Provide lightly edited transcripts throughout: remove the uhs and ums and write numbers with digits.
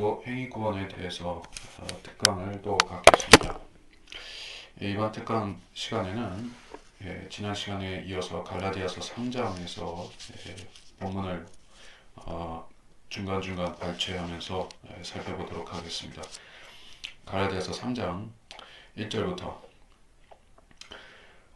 오늘도 행위구원에 대해서 특강을 또 갖겠습니다. 이번 특강 시간에는 지난 시간에 이어서 갈라디아서 3장에서 본문을 중간중간 발췌하면서 살펴보도록 하겠습니다. 갈라디아서 3장 1절부터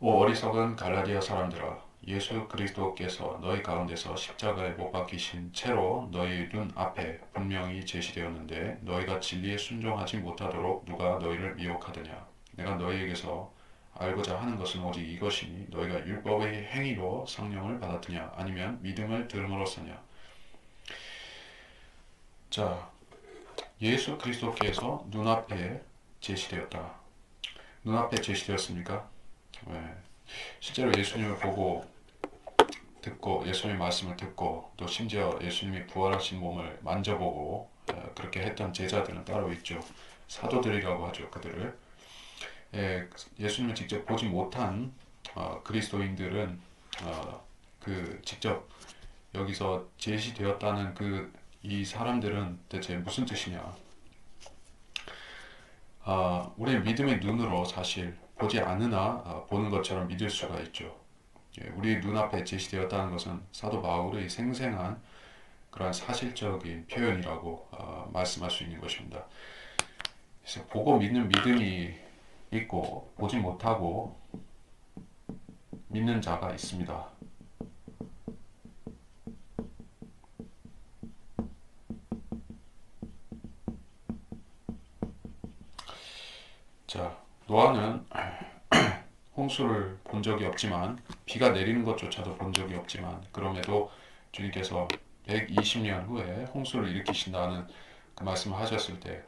오 어리석은 갈라디아 사람들아, 예수 그리스도께서 너희 가운데서 십자가에 못 박히신 채로 너희 눈 앞에 분명히 제시되었는데 너희가 진리에 순종하지 못하도록 누가 너희를 미혹하느냐. 내가 너희에게서 알고자 하는 것은 오직 이것이니 너희가 율법의 행위로 성령을 받았느냐 아니면 믿음을 들음으로써냐. 자, 예수 그리스도께서 눈앞에 제시되었다. 눈앞에 제시되었습니까? 네. 실제로 예수님을 보고 듣고 예수님의 말씀을 듣고 또 심지어 예수님이 부활하신 몸을 만져보고 그렇게 했던 제자들은 따로 있죠. 사도들이라고 하죠. 그들을 예수님을 직접 보지 못한 그리스도인들은 그 직접 여기서 제시되었다는 이 사람들은 대체 무슨 뜻이냐. 우리의 믿음의 눈으로 사실 보지 않으나 보는 것처럼 믿을 수가 있죠. 우리 눈앞에 제시되었다는 것은 사도 바울의 생생한 그러한 사실적인 표현이라고 말씀할 수 있는 것입니다. 그래서 보고 믿는 믿음이 있고 보지 못하고 믿는 자가 있습니다. 자, 노아는 홍수를 본 적이 없지만 비가 내리는 것조차도 본 적이 없지만 그럼에도 주님께서 120년 후에 홍수를 일으키신다는 그 말씀을 하셨을 때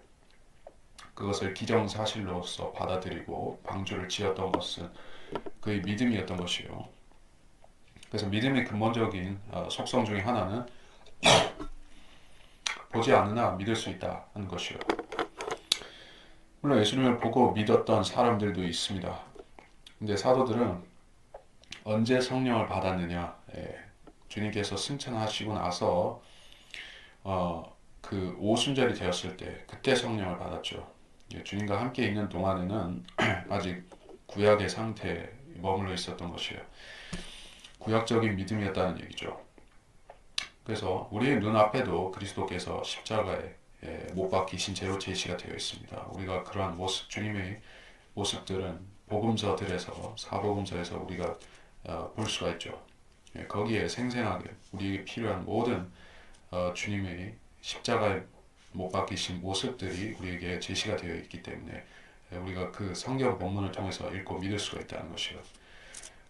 그것을 기정사실로서 받아들이고 방주를 지었던 것은 그의 믿음이었던 것이요. 그래서 믿음의 근본적인 속성 중에 하나는 보지 않으나 믿을 수 있다 하는 것이요. 물론 예수님을 보고 믿었던 사람들도 있습니다. 근데 사도들은 언제 성령을 받았느냐? 주님께서 승천하시고 나서 그 오순절이 되었을 때 그때 성령을 받았죠. 주님과 함께 있는 동안에는 아직 구약의 상태에 머물러 있었던 것이에요. 구약적인 믿음이었다는 얘기죠. 그래서 우리의 눈앞에도 그리스도께서 십자가에 못 박히신 채로 제시가 되어 있습니다. 우리가 그러한 모습, 주님의 모습들은 복음서들에서 사복음서에서 우리가 볼 수가 있죠. 거기에 생생하게 우리에게 필요한 모든 주님의 십자가에 못 박히신 모습들이 우리에게 제시가 되어 있기 때문에 우리가 그 성경 본문을 통해서 읽고 믿을 수가 있다는 것이요.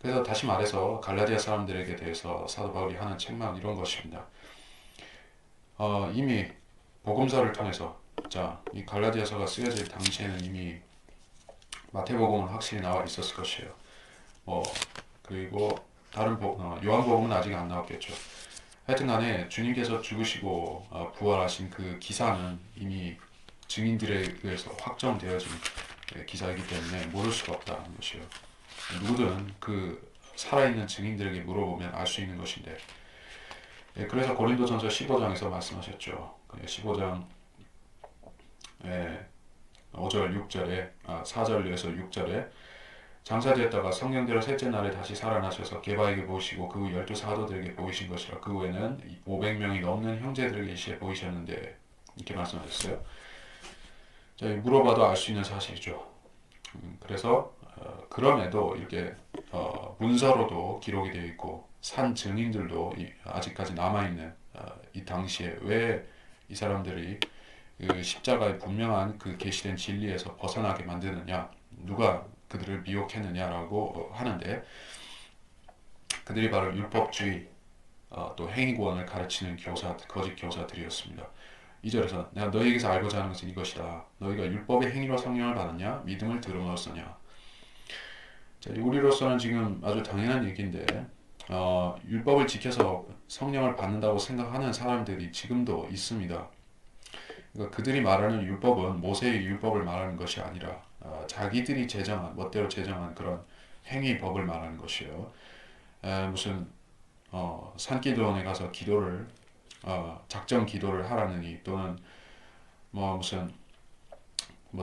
그래서 다시 말해서 갈라디아 사람들에게 대해서 사도 바울이 하는 책망은 이런 것입니다. 이미 복음서를 통해서 이 갈라디아서가 쓰여질 당시에는 이미 마태복음은 확실히 나와 있었을 것이에요. 그리고 다른 요한복음은 아직 안 나왔겠죠. 하여튼간에 주님께서 죽으시고 부활하신 그 기사는 이미 증인들에 의해서 확정되어진 기사이기 때문에 모를 수가 없다는 것이에요. 누구든 그 살아있는 증인들에게 물어보면 알 수 있는 것인데 그래서 고린도전서 15장에서 말씀하셨죠. 15장 5절 6절에 4절에서 6절에 장사되었다가 성령대로 셋째 날에 다시 살아나셔서 게바에게 보이시고 그 후 12사도들에게 보이신 것이라. 그 후에는 500명이 넘는 형제들에게 일시에 보이셨는데 이렇게 말씀하셨어요. 자, 물어봐도 알 수 있는 사실이죠. 그래서 그럼에도 이렇게 문서로도 기록이 되어 있고 산 증인들도 아직까지 남아있는 이 당시에 왜 이 사람들이 그 십자가의 분명한 그 계시된 진리에서 벗어나게 만드느냐, 누가 그들을 미혹했느냐라고 하는데 그들이 바로 율법주의 또 행위구원을 가르치는 거짓 교사들이었습니다. 2절에서 내가 너희에게서 알고자 하는 것은 이것이다. 너희가 율법의 행위로 성령을 받았냐 믿음을 들음으로써냐. 자, 우리로서는 지금 아주 당연한 얘기인데 율법을 지켜서 성령을 받는다고 생각하는 사람들이 지금도 있습니다. 그러니까 그들이 말하는 율법은 모세의 율법을 말하는 것이 아니라 자기들이 멋대로 제정한 그런 행위법을 말하는 것이에요. 무슨 산기도원에 가서 기도를 작정 기도를 하라느니 또는 무슨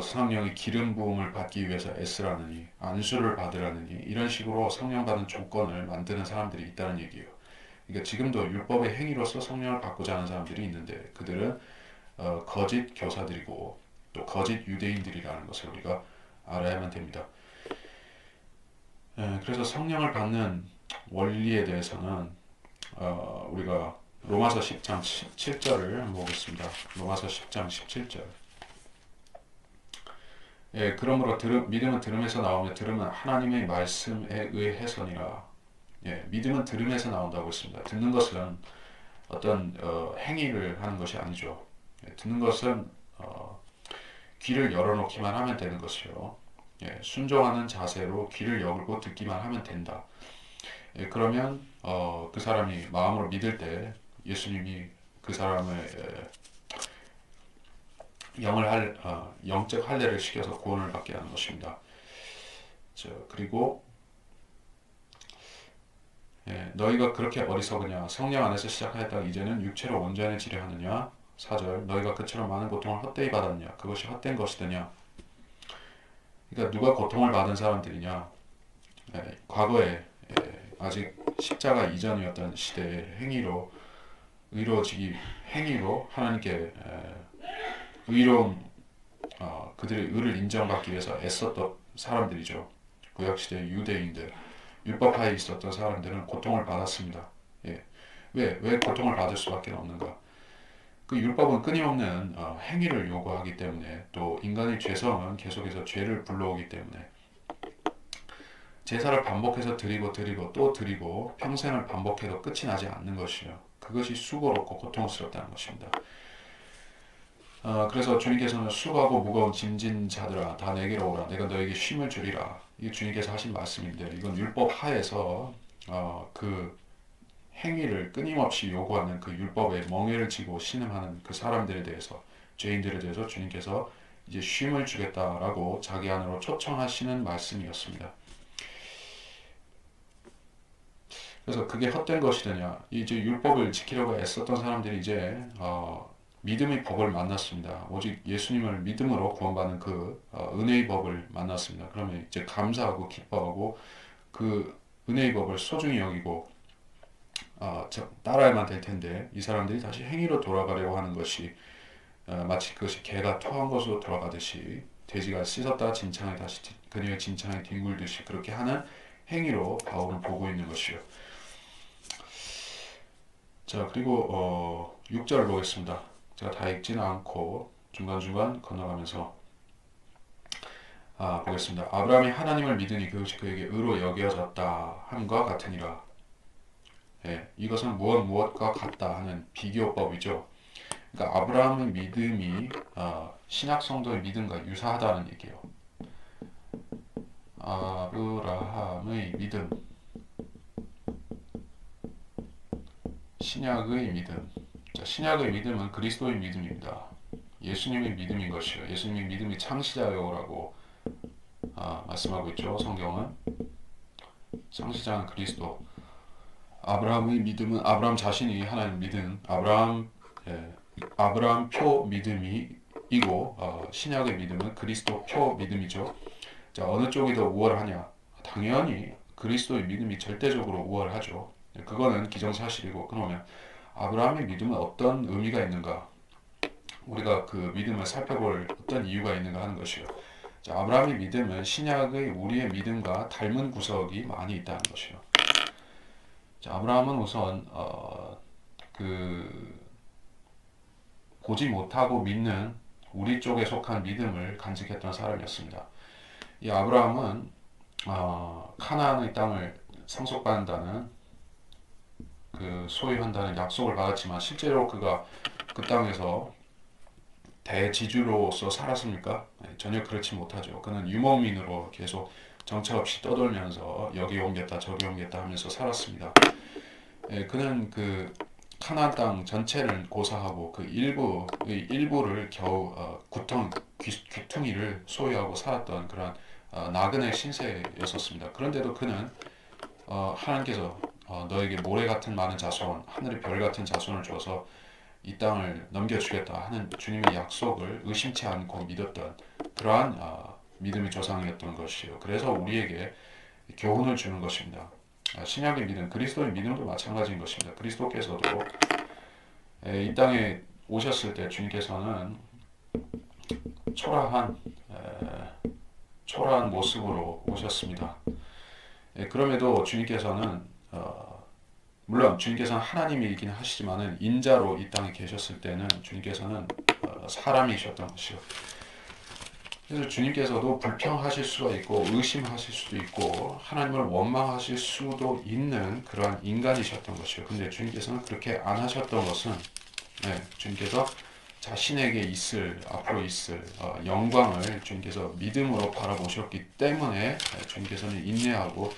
성령의 기름 부음을 받기 위해서 애쓰라느니 안수를 받으라느니 이런 식으로 성령 받는 조건을 만드는 사람들이 있다는 얘기예요. 그러니까 지금도 율법의 행위로서 성령을 받고자 하는 사람들이 있는데 그들은 거짓 교사들이고 또 거짓 유대인들이라는 것을 우리가 알아야만 됩니다. 그래서 성령을 받는 원리에 대해서는 우리가 로마서 10장 17절을 한번 보겠습니다. 로마서 10장 17절. 그러므로 믿음은 들음에서 나오며 들음은 하나님의 말씀에 의해서니라. 믿음은 들음에서 나온다고 했습니다. 듣는 것은 어떤 행위를 하는 것이 아니죠. 듣는 것은 귀를 열어놓기만 하면 되는 것이요. 순종하는 자세로 귀를 열고 듣기만 하면 된다. 그러면 그 사람이 마음으로 믿을 때 예수님이 그 사람의 영적 할례를 시켜서 구원을 받게 하는 것입니다. 그리고 너희가 그렇게 어리석으냐 성령 안에서 시작하였다가 이제는 육체로 온전해지려 하느냐 4절 너희가 그처럼 많은 고통을 헛되이 받았냐 그것이 헛된 것이더냐. 그러니까 누가 고통을 받은 사람들이냐 과거에 아직 십자가 이전이었던 시대의 행위로 의로워지기 행위로 하나님께 의로운 그들의 의를 인정받기 위해서 애썼던 사람들이죠. 구약시대 유대인들 율법하에 있었던 사람들은 고통을 받았습니다. 왜 고통을 받을 수밖에 없는가? 그 율법은 끊임없는 행위를 요구하기 때문에 또 인간의 죄성은 계속해서 죄를 불러오기 때문에 제사를 반복해서 드리고 또 드리고 평생을 반복해도 끝이 나지 않는 것이요. 그것이 수고롭고 고통스럽다는 것입니다. 그래서 주님께서는 수고하고 무거운 짐진 자들아 다 내게로 오라 내가 너에게 쉼을 주리라. 이게 주님께서 하신 말씀인데 이건 율법 하에서 그 행위를 끊임없이 요구하는 그 율법에 멍에를 지고 신음하는 그 사람들에 대해서 죄인들에 대해서 주님께서 이제 쉼을 주겠다라고 자기 안으로 초청하시는 말씀이었습니다. 그래서 그게 헛된 것이더냐 이제 율법을 지키려고 애썼던 사람들이 이제 믿음의 법을 만났습니다. 오직 예수님을 믿음으로 구원받는 그 은혜의 법을 만났습니다. 그러면 이제 감사하고 기뻐하고 그 은혜의 법을 소중히 여기고 따라야만 될 텐데 이 사람들이 다시 행위로 돌아가려고 하는 것이 마치 그것이 개가 토한 것으로 돌아가듯이 돼지가 씻었다 진창에 다시 그녀의 진창에 뒹굴듯이 그렇게 하는 행위로 바울은 보고 있는 것이요. 자 그리고 6절을 보겠습니다. 제가 다 읽지는 않고 중간중간 건너가면서 보겠습니다. 아브라함이 하나님을 믿으니 그것이 그에게 의로 여겨졌다 함과 같으니라. 이것은 무엇과 같다 하는 비교법이죠. 그러니까 아브라함의 믿음이 신약 성도의 믿음과 유사하다는 얘기예요. 아브라함의 믿음, 신약의 믿음. 자, 신약의 믿음은 그리스도의 믿음입니다. 예수님의 믿음인 것이요. 예수님의 믿음이 창시자요라고 말씀하고 있죠. 성경은 창시자는 그리스도. 아브라함의 믿음은 아브라함 자신이 하나님 믿음, 아브라함 표 믿음이고 신약의 믿음은 그리스도 표 믿음이죠. 자, 어느 쪽이 더 우월하냐? 당연히 그리스도의 믿음이 절대적으로 우월하죠. 그거는 기정사실이고 그러면 아브라함의 믿음은 어떤 의미가 있는가? 우리가 그 믿음을 살펴볼 어떤 이유가 있는가 하는 것이요. 자, 아브라함의 믿음은 신약의 우리의 믿음과 닮은 구석이 많이 있다는 것이요. 자, 아브라함은 우선 보지 못하고 믿는 우리 쪽에 속한 믿음을 간직했던 사람이었습니다. 이 아브라함은 카나안의 땅을 상속받는다는 소유한다는 약속을 받았지만 실제로 그가 그 땅에서 대지주로서 살았습니까? 전혀 그렇지 못하죠. 그는 유목민으로 계속 정처 없이 떠돌면서 여기 옮겼다 저기 옮겼다 하면서 살았습니다. 그는 그 카나안 땅 전체를 고사하고 그 일부를 겨우 귀퉁이를 소유하고 살았던 그런 나그네 신세였었습니다. 그런데도 그는 하나님께서 너에게 모래 같은 많은 자손, 하늘의 별 같은 자손을 줘서 이 땅을 넘겨주겠다 하는 주님의 약속을 의심치 않고 믿었던 그러한 믿음의 조상이었던 것이요. 그래서 우리에게 교훈을 주는 것입니다. 신약의 믿음, 그리스도의 믿음도 마찬가지인 것입니다. 그리스도께서도 이 땅에 오셨을 때 주님께서는 초라한 모습으로 오셨습니다. 그럼에도 주님께서는 물론 주님께서는 하나님이긴 하시지만은 인자로 이 땅에 계셨을 때는 주님께서는 사람이셨던 것이요. 그래서 주님께서도 불평하실 수가 있고 의심하실 수도 있고 하나님을 원망하실 수도 있는 그러한 인간이셨던 것이요. 근데 주님께서는 그렇게 안 하셨던 것은 주님께서 자신에게 앞으로 있을 영광을 주님께서 믿음으로 바라보셨기 때문에 주님께서는 인내하고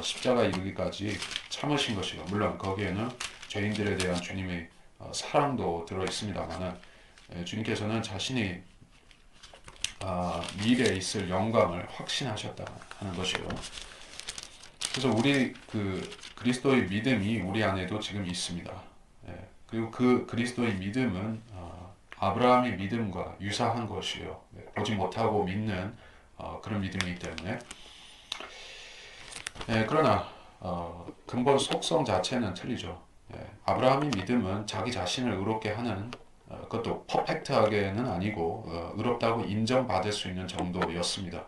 십자가 이르기까지 참으신 것이고, 물론 거기에는 죄인들에 대한 주님의 사랑도 들어 있습니다만은 주님께서는 자신이 미래에 있을 영광을 확신하셨다 하는 것이요. 그래서 우리 그리스도의 믿음이 우리 안에도 지금 있습니다. 그리고 그 그리스도의 믿음은 아브라함의 믿음과 유사한 것이요. 보지 못하고 믿는 그런 믿음이기 때문에. 그러나 근본 속성 자체는 틀리죠. 아브라함의 믿음은 자기 자신을 의롭게 하는 그것도 퍼펙트하게는 아니고 의롭다고 인정받을 수 있는 정도였습니다.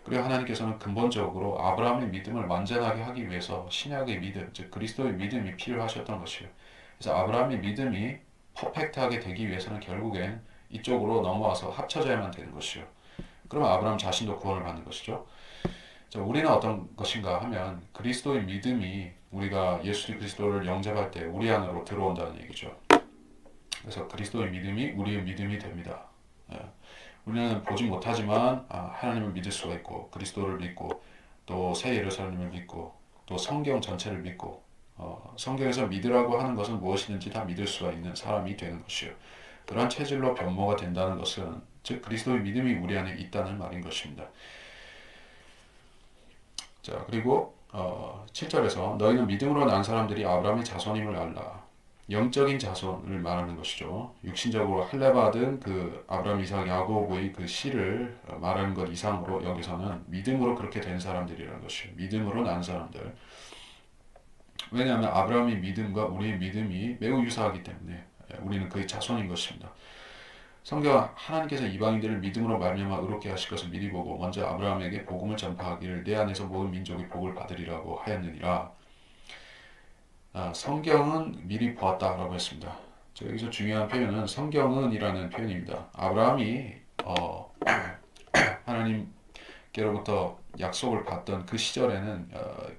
그리고 하나님께서는 근본적으로 아브라함의 믿음을 완전하게 하기 위해서 신약의 믿음, 즉 그리스도의 믿음이 필요하셨던 것이에요. 그래서 아브라함의 믿음이 퍼펙트하게 되기 위해서는 결국엔 이쪽으로 넘어와서 합쳐져야만 되는 것이요. 그러면 아브라함 자신도 구원을 받는 것이죠. 자, 우리는 어떤 것인가 하면 그리스도의 믿음이 우리가 예수 그리스도를 영접할 때 우리 안으로 들어온다는 얘기죠. 그래서 그리스도의 믿음이 우리의 믿음이 됩니다. 우리는 보지 못하지만 하나님을 믿을 수가 있고 그리스도를 믿고 또 새 예루살렘을 믿고 또 성경 전체를 믿고 성경에서 믿으라고 하는 것은 무엇이든지 다 믿을 수가 있는 사람이 되는 것이요. 그러한 체질로 변모가 된다는 것은 즉 그리스도의 믿음이 우리 안에 있다는 말인 것입니다. 자, 그리고 7절에서 너희는 믿음으로 난 사람들이 아브라함의 자손임을 알라. 영적인 자손을 말하는 것이죠. 육신적으로 할례 받은 그 아브라함, 이삭, 야고보의 그 씨를 말하는 것 이상으로 여기서는 믿음으로 그렇게 된 사람들이라는 것이에요. 믿음으로 난 사람들. 왜냐하면 아브라함의 믿음과 우리의 믿음이 매우 유사하기 때문에 우리는 그의 자손인 것입니다. 성경 하나님께서 이방인들을 믿음으로 말미암아 의롭게 하실 것을 미리 보고 먼저 아브라함에게 복음을 전파하기를 내 안에서 모든 민족이 복을 받으리라고 하였느니라. 성경은 미리 보았다라고 했습니다. 여기서 중요한 표현은 성경은이라는 표현입니다. 아브라함이 하나님께로부터 약속을 받던 그 시절에는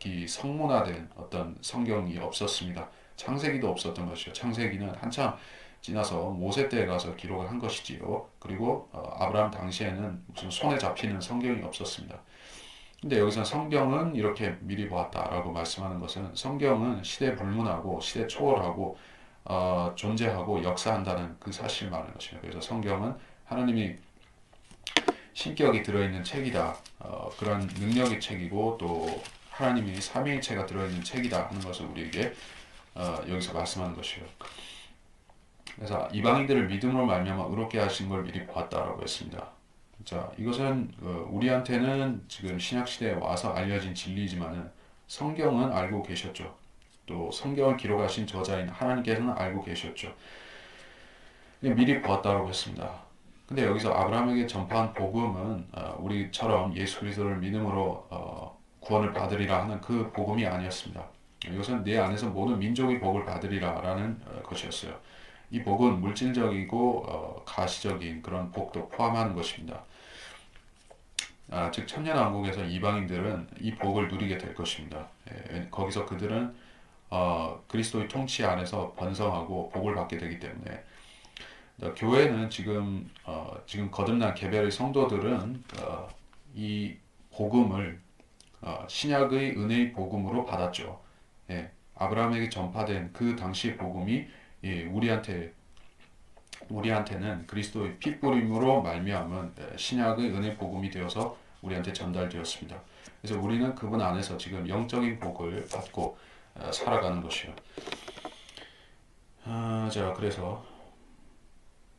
이 성문화된 어떤 성경이 없었습니다. 창세기도 없었던 것이죠. 창세기는 한참 지나서 모세 때에 가서 기록을 한 것이지요. 그리고 아브라함 당시에는 무슨 손에 잡히는 성경이 없었습니다. 근데 여기서 성경은 이렇게 미리 보았다라고 말씀하는 것은 성경은 시대 불문하고 시대 초월하고 존재하고 역사한다는 그 사실을 말하는 것입니다. 그래서 성경은 하나님이 신격이 들어있는 책이다. 그런 능력의 책이고 또 하나님이 삼위일체가 들어있는 책이다 하는 것을 우리에게 여기서 말씀하는 것이에요. 그래서 이방인들을 믿음으로 말미암아 의롭게 하신 걸 미리 보았다라고 했습니다. 자, 이것은 우리한테는 지금 신약 시대에 와서 알려진 진리이지만은 성경은 알고 계셨죠. 또 성경을 기록하신 저자인 하나님께서는 알고 계셨죠. 미리 보았다라고 했습니다. 근데 여기서 아브라함에게 전파한 복음은 우리처럼 예수 그리스도를 믿음으로 구원을 받으리라 하는 그 복음이 아니었습니다. 이것은 내 안에서 모든 민족이 복을 받으리라 라는 것이었어요. 이 복은 물질적이고 가시적인 그런 복도 포함하는 것입니다. 즉 천년왕국에서 이방인들은 이 복을 누리게 될 것입니다. 거기서 그들은 그리스도의 통치 안에서 번성하고 복을 받게 되기 때문에 교회는 지금 거듭난 개별의 성도들은 이 복음을 신약의 은혜의 복음으로 받았죠. 아브라함에게 전파된 그 당시의 복음이 우리한테는 그리스도의 피 뿌림으로 말미암은 신약의 은혜 복음이 되어서 우리한테 전달되었습니다. 그래서 우리는 그분 안에서 지금 영적인 복을 받고 살아가는 것이요. 자, 그래서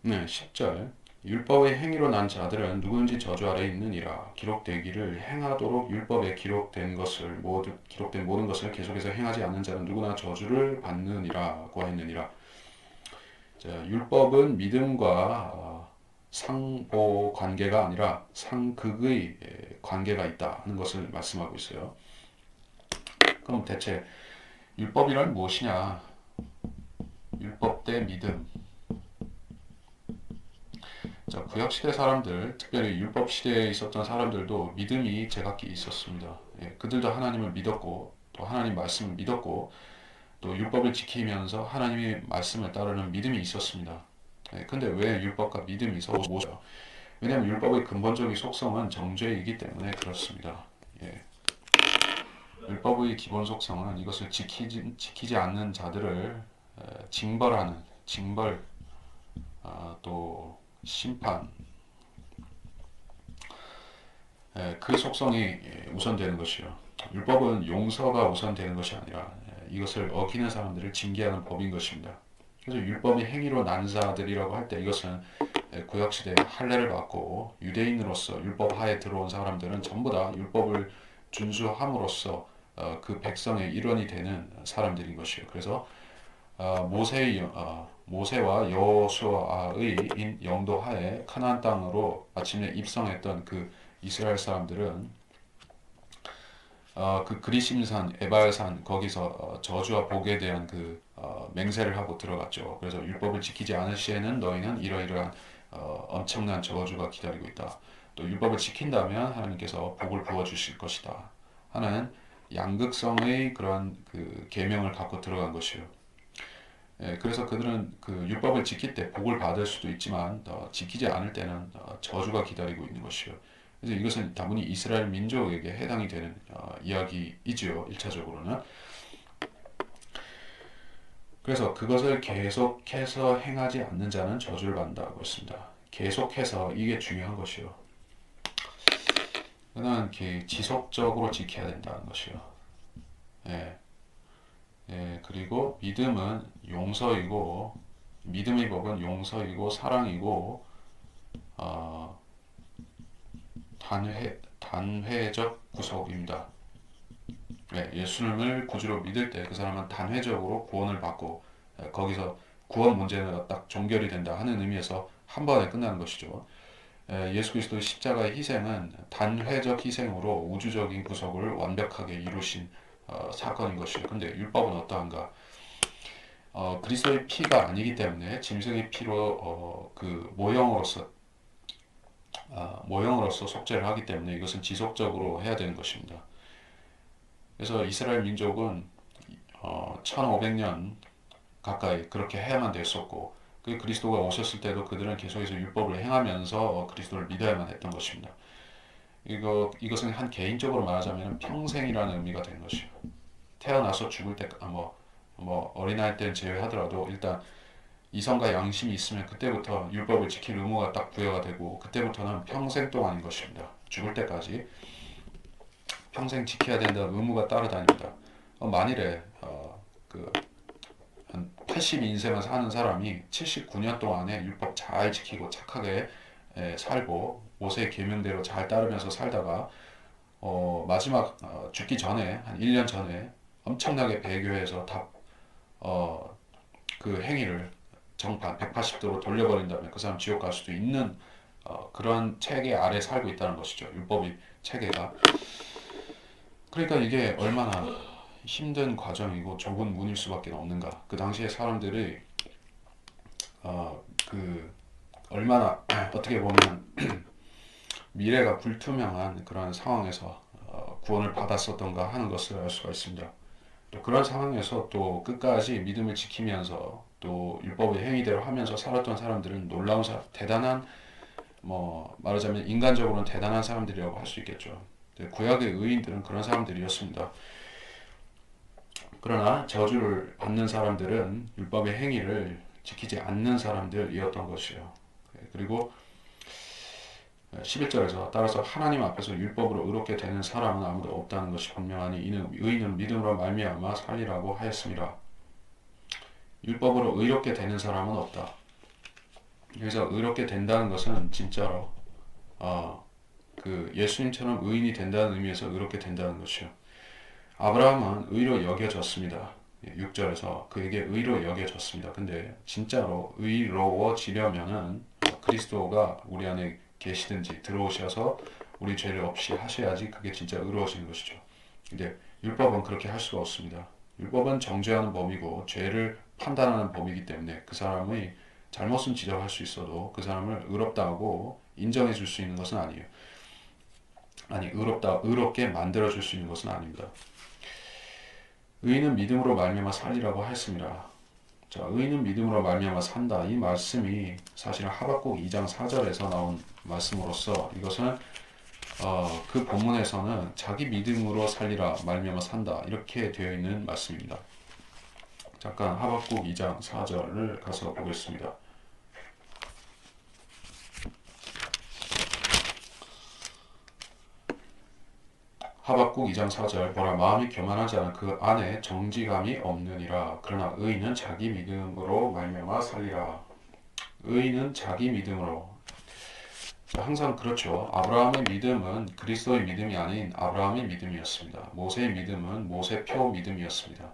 10절 율법의 행위로 난 자들은 누구든지 저주 아래 있느니라. 기록되기를 행하도록 율법에 기록된 모든 것을 계속해서 행하지 않는 자는 누구나 저주를 받느니라고 했느니라. 자, 율법은 믿음과 상호 관계가 아니라 상극의 관계가 있다는 것을 말씀하고 있어요. 그럼 대체 율법이란 무엇이냐? 율법 대 믿음. 자, 구약시대 사람들, 특별히 율법시대에 있었던 사람들도 믿음이 제각기 있었습니다. 그들도 하나님을 믿었고, 또 하나님 말씀을 믿었고, 또 율법을 지키면서 하나님의 말씀을 따르는 믿음이 있었습니다. 근데 왜 율법과 믿음이 서로 왜냐하면 율법의 근본적인 속성은 정죄이기 때문에 그렇습니다. 율법의 기본 속성은 이것을 지키지 않는 자들을 징벌하는, 또 심판, 그 속성이 우선되는 것이요. 율법은 용서가 우선되는 것이 아니라 이것을 어기는 사람들을 징계하는 법인 것입니다. 그래서 율법이 행위로 난 자들이라고 할 때 이것은 구약시대에 할례를 받고 유대인으로서 율법 하에 들어온 사람들은 전부 다 율법을 준수함으로써 그 백성의 일원이 되는 사람들인 것이에요. 그래서 모세와 여호수아의 영도하에 가나안 땅으로 마침내 입성했던 그 이스라엘 사람들은 그 그리심산 에발산 거기서 저주와 복에 대한 그 맹세를 하고 들어갔죠. 그래서 율법을 지키지 않을 시에는 너희는 이러이러한 엄청난 저주가 기다리고 있다. 또 율법을 지킨다면 하나님께서 복을 부어 주실 것이다 하는 양극성의 그런 그 계명을 갖고 들어간 것이에요. 그래서 그들은 그 율법을 지킬 때 복을 받을 수도 있지만 지키지 않을 때는 저주가 기다리고 있는 것이요. 그래서 이것은 다분히 이스라엘 민족에게 해당이 되는 이야기이지요. 1차적으로는. 그래서 그것을 계속해서 행하지 않는 자는 저주를 받는다고 했습니다. 계속해서 이게 중요한 것이요. 그는 지속적으로 지켜야 된다는 것이요. 예. 그리고 믿음의 법은 용서이고 사랑이고 어, 단회적 구속입니다. 예수님을 구주로 믿을 때 그 사람은 단회적으로 구원을 받고 거기서 구원 문제가 딱 종결이 된다 하는 의미에서 한 번에 끝나는 것이죠. 예수 그리스도의 십자가의 희생은 단회적 희생으로 우주적인 구속을 완벽하게 이루신 사건인 것이에요. 근데 율법은 어떠한가? 그리스도의 피가 아니기 때문에 짐승의 피로 그 모형으로서 속죄를 하기 때문에 이것은 지속적으로 해야 되는 것입니다. 그래서 이스라엘 민족은 1500년 가까이 그렇게 해야만 됐었고 그 그리스도가 오셨을 때도 그들은 계속해서 율법을 행하면서 그리스도를 믿어야만 했던 것입니다. 이것은 한 개인적으로 말하자면 평생이라는 의미가 되는 것이요. 태어나서 죽을 때, 어린아이 때는 제외하더라도 일단 이성과 양심이 있으면 그때부터 율법을 지킬 의무가 딱 부여가 되고 그때부터는 평생 동안인 것입니다. 죽을 때까지 평생 지켜야 된다는 의무가 따르다닙니다. 만일에 한 82인생을 사는 사람이 79년 동안에 율법 잘 지키고 착하게 살고 모세의 계명대로 잘 따르면서 살다가 마지막 죽기 전에 한 1년 전에 엄청나게 배교해서 그 행위를 정반 180도로 돌려버린다면 그 사람 지옥 갈 수도 있는 그런 체계 아래 살고 있다는 것이죠. 율법이 체계가. 그러니까 이게 얼마나 힘든 과정이고 좁은 문일 수밖에 없는가. 그 당시에 사람들이 얼마나 어떻게 보면 미래가 불투명한 그런 상황에서 구원을 받았었던가 하는 것을 알 수가 있습니다. 또 그런 상황에서 또 끝까지 믿음을 지키면서 또 율법의 행위대로 하면서 살았던 사람들은 대단한 말하자면 인간적으로는 대단한 사람들이라고 할 수 있겠죠. 구약의 의인들은 그런 사람들이었습니다. 그러나 저주를 받는 사람들은 율법의 행위를 지키지 않는 사람들이었던 것이요. 그리고 11절에서 따라서 하나님 앞에서 율법으로 의롭게 되는 사람은 아무도 없다는 것이 분명하니 이는 의인은 믿음으로 말미암아 살리라고 하였습니다. 율법으로 의롭게 되는 사람은 없다. 그래서 의롭게 된다는 것은 진짜로 그 예수님처럼 의인이 된다는 의미에서 의롭게 된다는 것이요. 아브라함은 의로 여겨졌습니다. 6절에서 그에게 의로 여겨졌습니다. 근데 진짜로 의로워지려면은 그리스도가 우리 안에 계시든지 들어오셔서 우리 죄를 없이 하셔야지 그게 진짜 의로워지는 것이죠. 근데 율법은 그렇게 할 수가 없습니다. 율법은 정죄하는 범이고 죄를 판단하는 범이기 때문에 그 사람의 잘못은 지적할 수 있어도 그 사람을 의롭다고 인정해 줄 수 있는 것은 아니에요. 아니, 의롭게 만들어 줄 수 있는 것은 아닙니다. 의인은 믿음으로 말미암아 살리라고 했습니다. 자, 의인은 믿음으로 말미암아 산다. 이 말씀이 사실은 하박국 2장 4절에서 나온 말씀으로서 이것은 그 본문에서는 자기 믿음으로 살리라 말미암아 산다 이렇게 되어 있는 말씀입니다. 잠깐 하박국 2장 4절을 가서 보겠습니다. 하박국 2장 4절 보라 마음이 교만하지 않은 그 안에 정직함이 없느니라. 그러나 의인은 자기 믿음으로 말미암아 살리라. 의인은 자기 믿음으로. 항상 그렇죠. 아브라함의 믿음은 그리스도의 믿음이 아닌 아브라함의 믿음이었습니다. 모세의 믿음은 모세표 믿음이었습니다.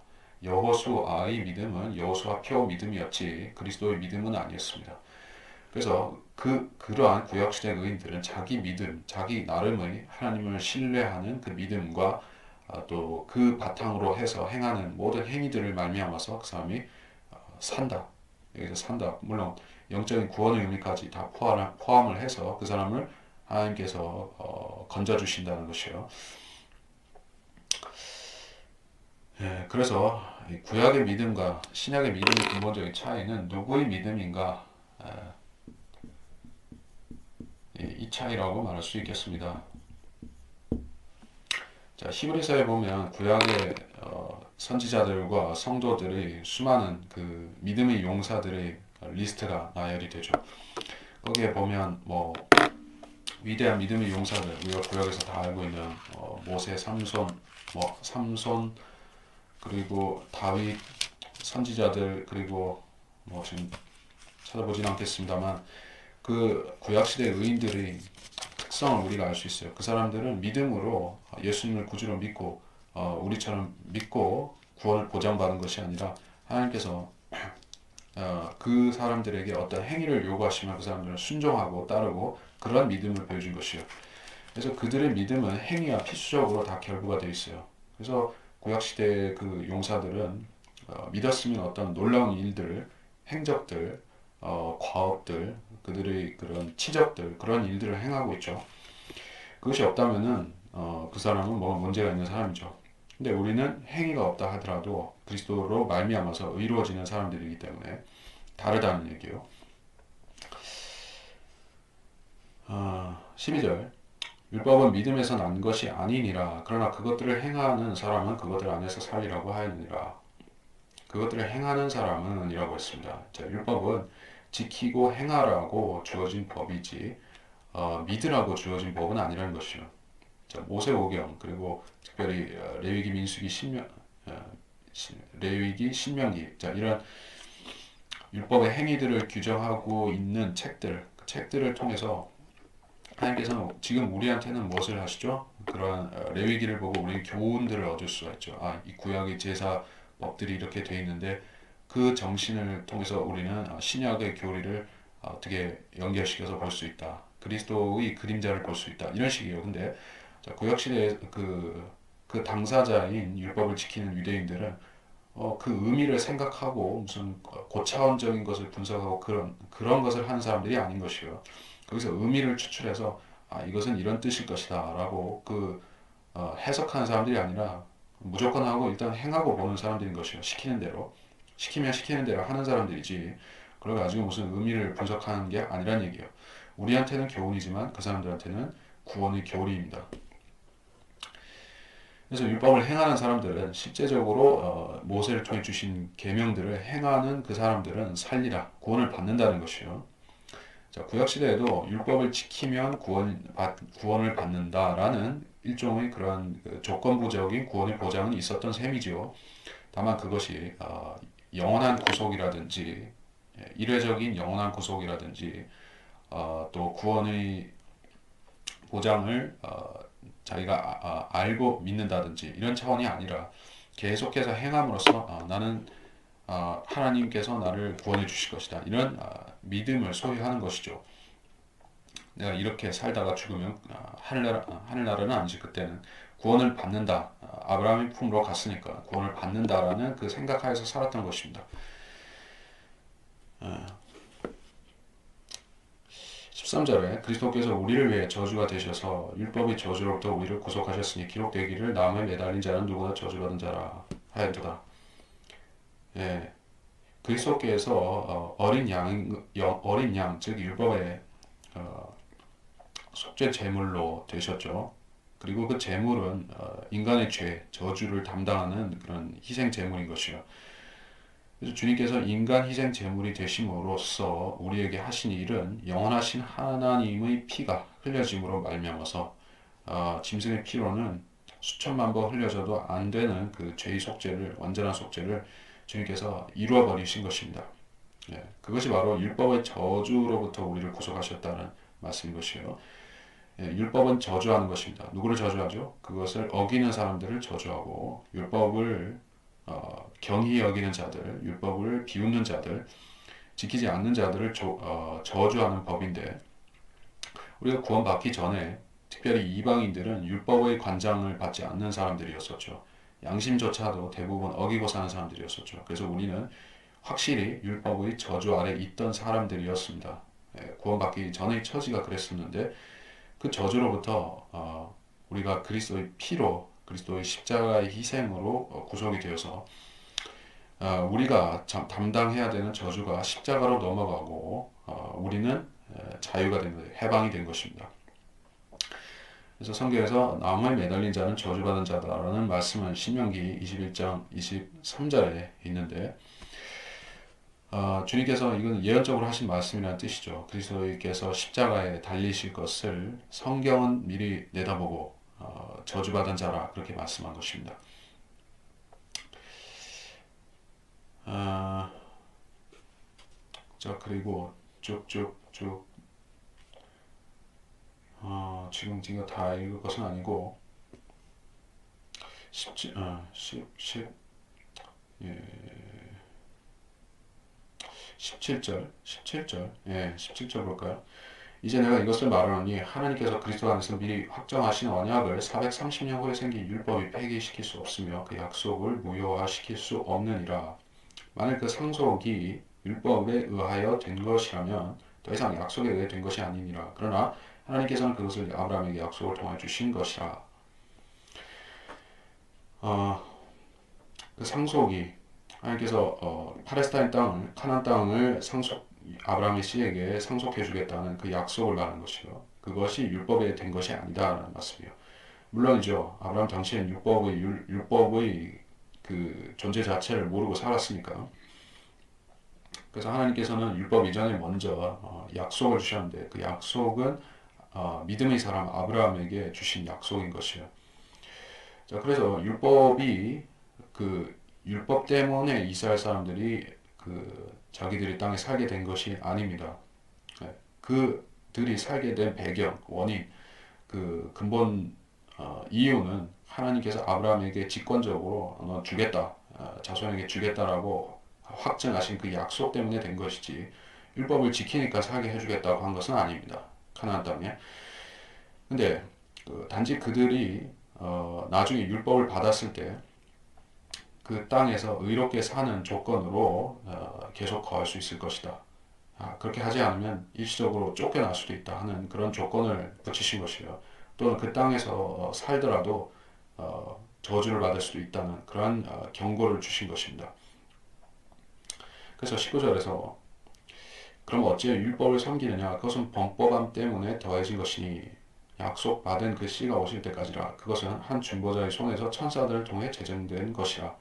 여호수아의 믿음은 여호수아표 믿음이었지 그리스도의 믿음은 아니었습니다. 그래서 그러한 구약시대 의인들은 자기 믿음, 자기 나름의 하나님을 신뢰하는 그 믿음과 또 그 바탕으로 해서 행하는 모든 행위들을 말미암아서 그 사람이 산다. 여기서 산다. 물론 영적인 구원의 의미까지 다 포함을 해서 그 사람을 하나님께서 건져주신다는 것이요. 예, 그래서 구약의 믿음과 신약의 믿음의 근본적인 차이는 누구의 믿음인가 이 차이라고 말할 수 있겠습니다. 자, 히브리서에 보면 구약의 선지자들과 성도들의 수많은 그 믿음의 용사들의 리스트가 나열이 되죠. 거기에 보면 뭐 위대한 믿음의 용사들 우리가 구약에서 다 알고 있는 모세, 삼손 그리고 다윗 선지자들 그리고 뭐 지금 찾아보진 않겠습니다만 그 구약시대 의인들의 특성을 우리가 알 수 있어요. 그 사람들은 믿음으로 예수님을 구주로 믿고 우리처럼 믿고 구원을 보장받은 것이 아니라 하나님께서 그 사람들에게 어떤 행위를 요구하시면 그 사람들은 순종하고 따르고 그런 믿음을 보여준 것이요. 그래서 그들의 믿음은 행위와 필수적으로 다 결부가 되어 있어요. 그래서 구약시대 그 용사들은 믿었으면 어떤 놀라운 일들, 행적들, 과업들, 그들의 그런 치적들, 그런 일들을 행하고 있죠. 그것이 없다면은 그 사람은 뭐 문제가 있는 사람이죠. 근데 우리는 행위가 없다 하더라도 그리스도로 말미암아서 의로워지는 사람들이기 때문에 다르다는 얘기요. 12절 율법은 믿음에서 난 것이 아니니라. 그러나 그것들을 행하는 사람은 그것들 안에서 살리라고 하였느니라. 그것들을 행하는 사람은 이라고 했습니다. 자, 율법은 지키고 행하라고 주어진 법이지 믿으라고 주어진 법은 아니라는 것이요. 자, 모세오경 그리고 특별히 레위기, 민수기, 레위기, 신명기 자, 이런 율법의 행위들을 규정하고 있는 책들, 그 책들을 통해서 하나님께서는 지금 우리한테는 무엇을 하시죠? 그러한 레위기를 보고 우리 교훈들을 얻을 수가 있죠. 이 구약의 제사 법들이 이렇게 돼 있는데 그 정신을 통해서 우리는 신약의 교리를 어떻게 연결시켜서 볼 수 있다. 그리스도의 그림자를 볼 수 있다. 이런 식이에요. 근데 구약시대의 그 당사자인 율법을 지키는 유대인들은 그 의미를 생각하고 무슨 고차원적인 것을 분석하고 그런 것을 하는 사람들이 아닌 것이요. 거기서 의미를 추출해서 이것은 이런 뜻일 것이다 라고 해석하는 사람들이 아니라 무조건 하고 일단 행하고 보는 사람들인 것이요. 시키는 대로 시키면 시키는 대로 하는 사람들이지 그걸 가지고 무슨 의미를 분석하는 게 아니란 얘기예요. 우리한테는 교훈이지만 그 사람들한테는 구원의 교리입니다. 그래서 율법을 행하는 사람들은 실제적으로 모세를 통해 주신 계명들을 행하는 그 사람들은 살리라 구원을 받는다는 것이요. 자, 구약시대에도 율법을 지키면 구원을 받는다라는 일종의 그러한 조건부적인 구원의 보장은 있었던 셈이죠. 다만 그것이 영원한 구속이라든지 일회적인 영원한 구속이라든지 또 구원의 보장을 자기가 알고 믿는다든지 이런 차원이 아니라 계속해서 행함으로써 나는 하나님께서 나를 구원해 주실 것이다. 이런 믿음을 소유하는 것이죠. 내가 이렇게 살다가 죽으면 하늘나라는 아니지. 그때는 구원을 받는다. 아브라함의 품으로 갔으니까 구원을 받는다라는 그 생각하에서 살았던 것입니다. 13절에 그리스도께서 우리를 위해 저주가 되셔서 율법의 저주로부터 우리를 구속하셨으니 기록되기를 나무에 매달린 자는 누구나 저주받은 자라 하였도다. 예, 그리스도께서 어린 양, 즉 율법의 속죄 제물로 되셨죠. 그리고 그 제물은 인간의 죄, 저주를 담당하는 그런 희생 제물인 것이요. 그래서 주님께서 인간 희생 제물이 되심으로써 우리에게 하신 일은 영원하신 하나님의 피가 흘려짐으로 말미암아서 짐승의 피로는 수천만 번 흘려져도 안 되는 그 죄의 속죄를 완전한 속죄를 주님께서 이루어 버리신 것입니다. 예, 그것이 바로 율법의 저주로부터 우리를 구속하셨다는 말씀인 것이에요. 예, 율법은 저주하는 것입니다. 누구를 저주하죠? 그것을 어기는 사람들을 저주하고 율법을 경히 여기는 자들, 율법을 비웃는 자들, 지키지 않는 자들을 저주하는 법인데 우리가 구원받기 전에 특별히 이방인들은 율법의 관장을 받지 않는 사람들이었었죠. 양심조차도 대부분 어기고 사는 사람들이었었죠. 그래서 우리는 확실히 율법의 저주 아래 있던 사람들이었습니다. 예, 구원받기 전의 처지가 그랬었는데 그 저주로부터 우리가 그리스도의 피로 그리스도의 십자가의 희생으로 구속이 되어서 우리가 담당해야 되는 저주가 십자가로 넘어가고 우리는 자유가 된 거예요. 해방이 된 것입니다. 그래서 성경에서 나무에 매달린 자는 저주받은 자다라는 말씀은 신명기 21장 23절에 있는데 주님께서 이건 예언적으로 하신 말씀이라는 뜻이죠. 그리스도께서 십자가에 달리실 것을 성경은 미리 내다보고 저주받은 자라 그렇게 말씀한 것입니다. 자 그리고 쭉쭉쭉 지금 제가 다 읽을 것은 아니고 17절 예, 17절 볼까요? 이제 내가 이것을 말하노니 하나님께서 그리스도 안에서 미리 확정하신 언약을 430년 후에 생긴 율법이 폐기시킬 수 없으며 그 약속을 무효화시킬 수 없느니라. 만일 그 상속이 율법에 의하여 된 것이라면 더 이상 약속에 의해 된 것이 아니니라. 그러나 하나님께서는 그것을 아브라함에게 약속을 통해 주신 것이라. 그 상속이 하나님께서 팔레스타인 땅을 카나안 땅을 아브라함의 씨에게 상속해 주겠다는 그 약속을 말하는 것이요. 그것이 율법에 된 것이 아니다라는 말씀이에요. 물론이죠. 아브라함 당시엔 율법의 그 존재 자체를 모르고 살았으니까. 그래서 하나님께서는 율법 이전에 먼저 약속을 주셨는데 그 약속은 믿음의 사람 아브라함에게 주신 약속인 것이에요. 자, 그래서 율법 때문에 이스라엘 사람들이 자기들이 땅에 살게 된 것이 아닙니다. 네, 그들이 살게 된 배경, 원인, 그 근본 이유는 하나님께서 아브라함에게 직권적으로 너 주겠다, 자손에게 주겠다라고 확증하신 그 약속 때문에 된 것이지 율법을 지키니까 살게 해주겠다고 한 것은 아닙니다. 가나안 땅에. 근데 단지 그들이 나중에 율법을 받았을 때 그 땅에서 의롭게 사는 조건으로 계속 거할 수 있을 것이다. 그렇게 하지 않으면 일시적으로 쫓겨날 수도 있다 하는 그런 조건을 붙이신 것이에요. 또는 그 땅에서 살더라도 저주를 받을 수도 있다는 그러한 경고를 주신 것입니다. 그래서 19절에서 그럼 어찌 율법을 섬기느냐? 그것은 범법함 때문에 더해진 것이니 약속받은 그 씨가 오실 때까지라. 그것은 한 중보자의 손에서 천사들을 통해 제정된 것이라.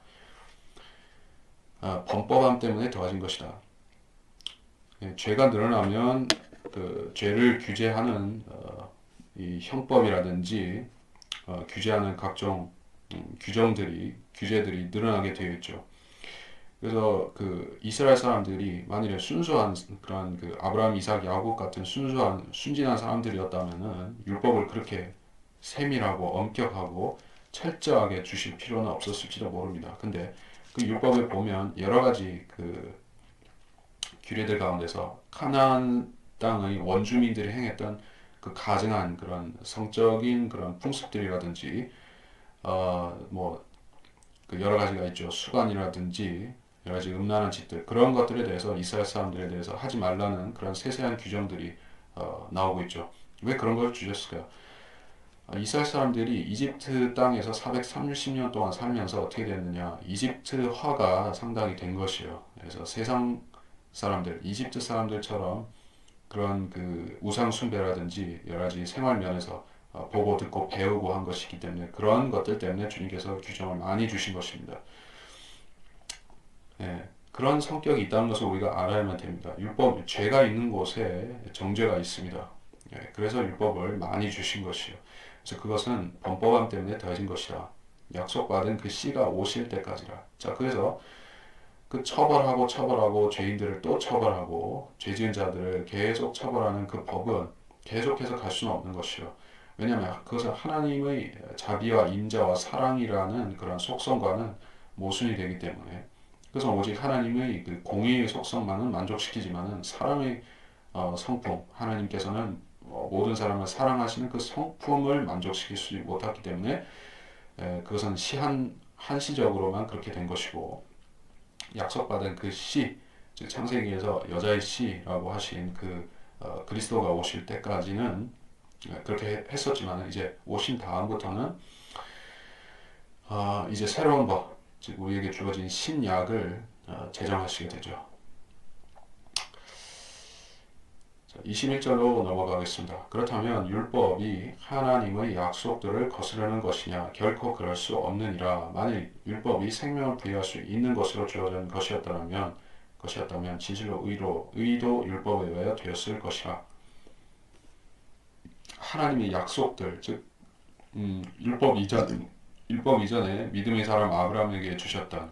범법함 때문에 더해진 것이다. 예, 죄가 늘어나면 그 죄를 규제하는 이 형법이라든지 규제하는 각종 규제들이 늘어나게 되어 있죠. 그래서 그 이스라엘 사람들이 만일에 순수한 그런 그 아브라함, 이삭, 야곱 같은 순수한 순진한 사람들이었다면은 율법을 그렇게 세밀하고 엄격하고 철저하게 주실 필요는 없었을지도 모릅니다. 근데 그 율법에 보면 여러 가지 그 규례들 가운데서 카나안 땅의 원주민들이 행했던 그 가증한 그런 성적인 그런 풍습들이라든지 뭐 그 여러 가지가 있죠. 수간이라든지 여러 가지 음란한 짓들 그런 것들에 대해서 이스라엘 사람들에 대해서 하지 말라는 그런 세세한 규정들이 나오고 있죠. 왜 그런 걸 주셨을까요? 이스라엘 사람들이 이집트 땅에서 430년 동안 살면서 어떻게 됐느냐? 이집트화가 상당히 된 것이에요. 그래서 세상 사람들, 이집트 사람들처럼 그런 그 우상 숭배라든지 여러 가지 생활 면에서 보고 듣고 배우고 한 것이기 때문에 그런 것들 때문에 주님께서 규정을 많이 주신 것입니다. 예, 그런 성격이 있다는 것을 우리가 알아야만 됩니다. 율법, 죄가 있는 곳에 정죄가 있습니다. 예, 그래서 율법을 많이 주신 것이요. 그래서 그것은 범법함 때문에 더해진 것이라. 약속받은 그 씨가 오실 때까지라. 자, 그래서 그 처벌하고 죄인들을 또 처벌하고 죄 지은 자들을 계속 처벌하는 그 법은 계속해서 갈 수는 없는 것이요. 왜냐하면 그것은 하나님의 자비와 인자와 사랑이라는 그런 속성과는 모순이 되기 때문에 그래서 오직 하나님의 그 공의의 속성만은 만족시키지만은 사랑의 성품 하나님께서는 모든 사람을 사랑하시는 그 성품을 만족시킬 수 못했기 때문에 그것은 한시적으로만 그렇게 된 것이고 약속받은 그 씨, 즉 창세기에서 여자의 씨라고 하신 그 그리스도가 오실 때까지는 그렇게 했었지만 이제 오신 다음부터는 이제 새로운 법, 즉 우리에게 주어진 신약을 제정하시게 되죠. 21절로 넘어가겠습니다. 그렇다면 율법이 하나님의 약속들을 거스르는 것이냐? 결코 그럴 수 없느니라. 만일 율법이 생명을 부여할 수 있는 것으로 주어진 것이었다면 진실로 의도 율법에 의하여 되었을 것이라. 하나님의 약속들, 즉 율법 이전에 믿음의 사람 아브라함에게 주셨던